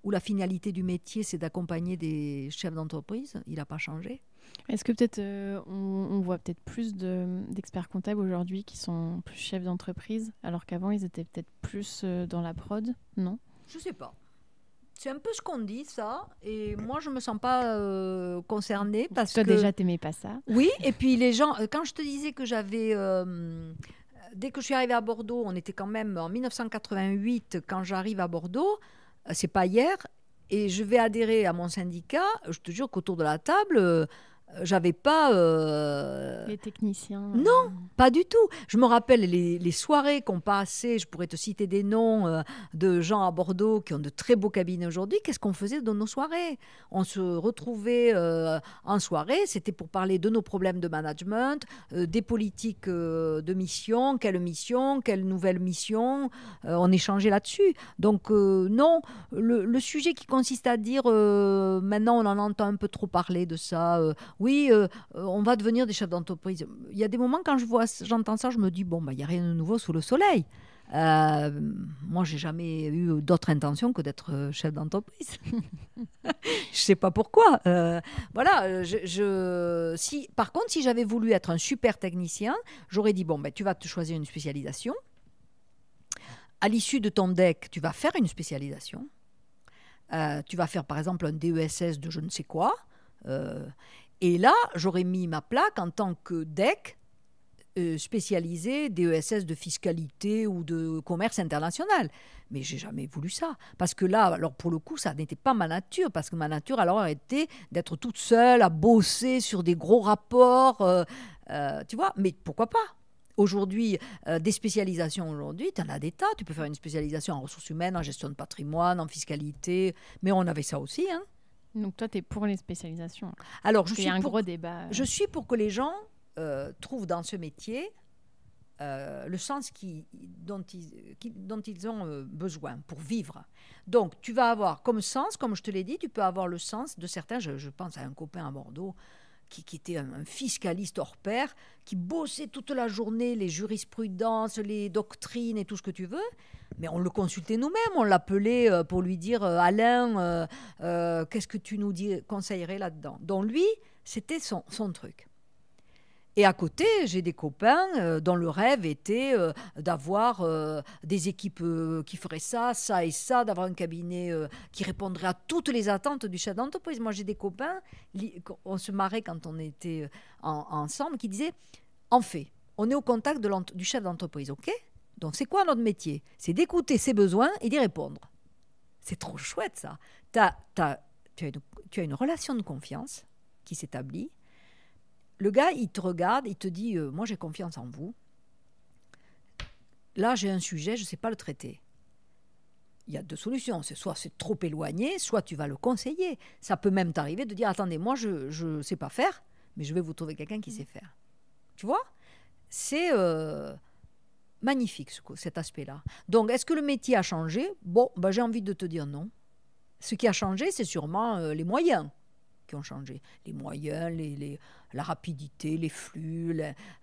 la finalité du métier, c'est d'accompagner des chefs d'entreprise. Il n'a pas changé.
Est-ce que peut-être on voit peut-être plus d'experts comptables aujourd'hui qui sont plus chefs d'entreprise, alors qu'avant, ils étaient peut-être plus dans la prod? Non?
Je ne sais pas. C'est un peu ce qu'on dit, ça. Et moi, je ne me sens pas concernée. Parce
Toi,
que...
déjà, tu n'aimais pas ça.
Oui, et puis les gens... Quand je te disais que j'avais... dès que je suis arrivée à Bordeaux, on était quand même en 1988, quand j'arrive à Bordeaux, c'est pas hier, et je vais adhérer à mon syndicat, je te jure qu'autour de la table... j'avais pas...
Les techniciens.
Non, pas du tout. Je me rappelle les soirées qu'on passait, je pourrais te citer des noms de gens à Bordeaux qui ont de très beaux cabinets aujourd'hui. Qu'est-ce qu'on faisait dans nos soirées? On se retrouvait en soirée, c'était pour parler de nos problèmes de management, des politiques de mission, quelle nouvelle mission, on échangeait là-dessus. Donc non, le sujet qui consiste à dire, maintenant on en entend un peu trop parler de ça, oui, on va devenir des chefs d'entreprise. Il y a des moments quand j'entends ça, je me dis, bon, il n'y a rien de nouveau sous le soleil. Moi, j'ai jamais eu d'autre intention que d'être chef d'entreprise. Je sais pas pourquoi. Voilà. Par contre, si j'avais voulu être un super technicien, j'aurais dit, bon, tu vas te choisir une spécialisation. À l'issue de ton DEC, tu vas faire une spécialisation. Tu vas faire, par exemple, un DESS de je ne sais quoi. Et là, j'aurais mis ma plaque en tant que DEC spécialisé DESS de fiscalité ou de commerce international. Mais j'ai jamais voulu ça. Parce que là, alors pour le coup, ça n'était pas ma nature. Parce que ma nature, alors, a été d'être toute seule, à bosser sur des gros rapports. Tu vois, mais pourquoi pas? Aujourd'hui, des spécialisations aujourd'hui, tu en as des tas. Tu peux faire une spécialisation en ressources humaines, en gestion de patrimoine, en fiscalité. Mais on avait ça aussi. Hein.
Donc toi, tu es pour les spécialisations.
Alors,
Il y a un gros débat.
Je suis pour que les gens trouvent dans ce métier le sens dont ils ont besoin pour vivre. Donc, tu vas avoir comme sens, comme je te l'ai dit, tu peux avoir le sens de certains. Je pense à un copain à Bordeaux qui était un fiscaliste hors pair, qui bossait toute la journée les jurisprudences, les doctrines et tout ce que tu veux. Mais on le consultait nous-mêmes, on l'appelait pour lui dire Alain, qu'est-ce que tu nous conseillerais là-dedans? Donc lui, c'était son truc. Et à côté, j'ai des copains dont le rêve était d'avoir des équipes qui feraient ça et ça, d'avoir un cabinet qui répondrait à toutes les attentes du chef d'entreprise. Moi, j'ai des copains, on se marrait quand on était ensemble, qui disaient, en fait, on est au contact du chef d'entreprise, ok? Donc, c'est quoi notre métier? C'est d'écouter ses besoins et d'y répondre. C'est trop chouette, ça. Tu as une relation de confiance qui s'établit. Le gars, il te regarde, il te dit moi, j'ai confiance en vous. Là, j'ai un sujet, je ne sais pas le traiter. Il y a deux solutions. C'est soit c'est trop éloigné, soit tu vas le conseiller. Ça peut même t'arriver de dire attendez, moi, je ne sais pas faire, mais je vais vous trouver quelqu'un qui sait faire. Tu vois? C'est magnifique, cet aspect-là. Donc, est-ce que le métier a changé? Bon, j'ai envie de te dire non. Ce qui a changé, c'est sûrement les moyens qui ont changé. Les moyens, la rapidité, les flux,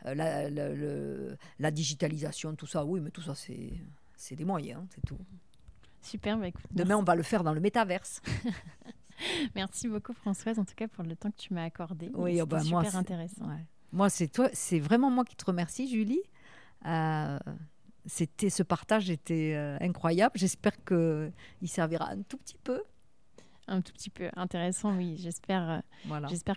la digitalisation, tout ça. Oui, mais tout ça, c'est des moyens, c'est tout.
Super, écoute.
Demain, on va le faire dans le métaverse.
Merci beaucoup, Françoise, en tout cas, pour le temps que tu m'as accordé.
Oui,
c'était super intéressant.
Ouais. Moi, c'est vraiment moi qui te remercie, Julie. Ce partage était incroyable. J'espère qu'il servira un tout petit peu.
Un tout petit peu intéressant, oui. J'espère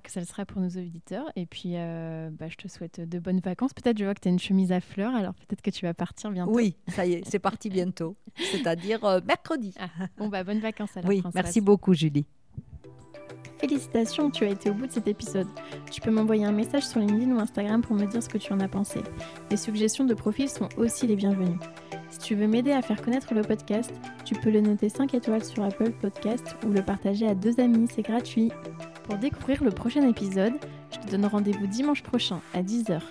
que ça le sera pour nos auditeurs. Et puis, je te souhaite de bonnes vacances. Peut-être, je vois que tu as une chemise à fleurs, alors peut-être que tu vas partir bientôt.
Oui, ça y est, c'est parti bientôt. C'est-à-dire mercredi.
Bonnes vacances alors,
oui,
Françoise.
Merci beaucoup, Julie.
Félicitations, tu as été au bout de cet épisode. Tu peux m'envoyer un message sur LinkedIn ou Instagram pour me dire ce que tu en as pensé. Les suggestions de profils sont aussi les bienvenues. Si tu veux m'aider à faire connaître le podcast, tu peux le noter 5 étoiles sur Apple Podcast ou le partager à 2 amis, c'est gratuit. Pour découvrir le prochain épisode, je te donne rendez-vous dimanche prochain à 10h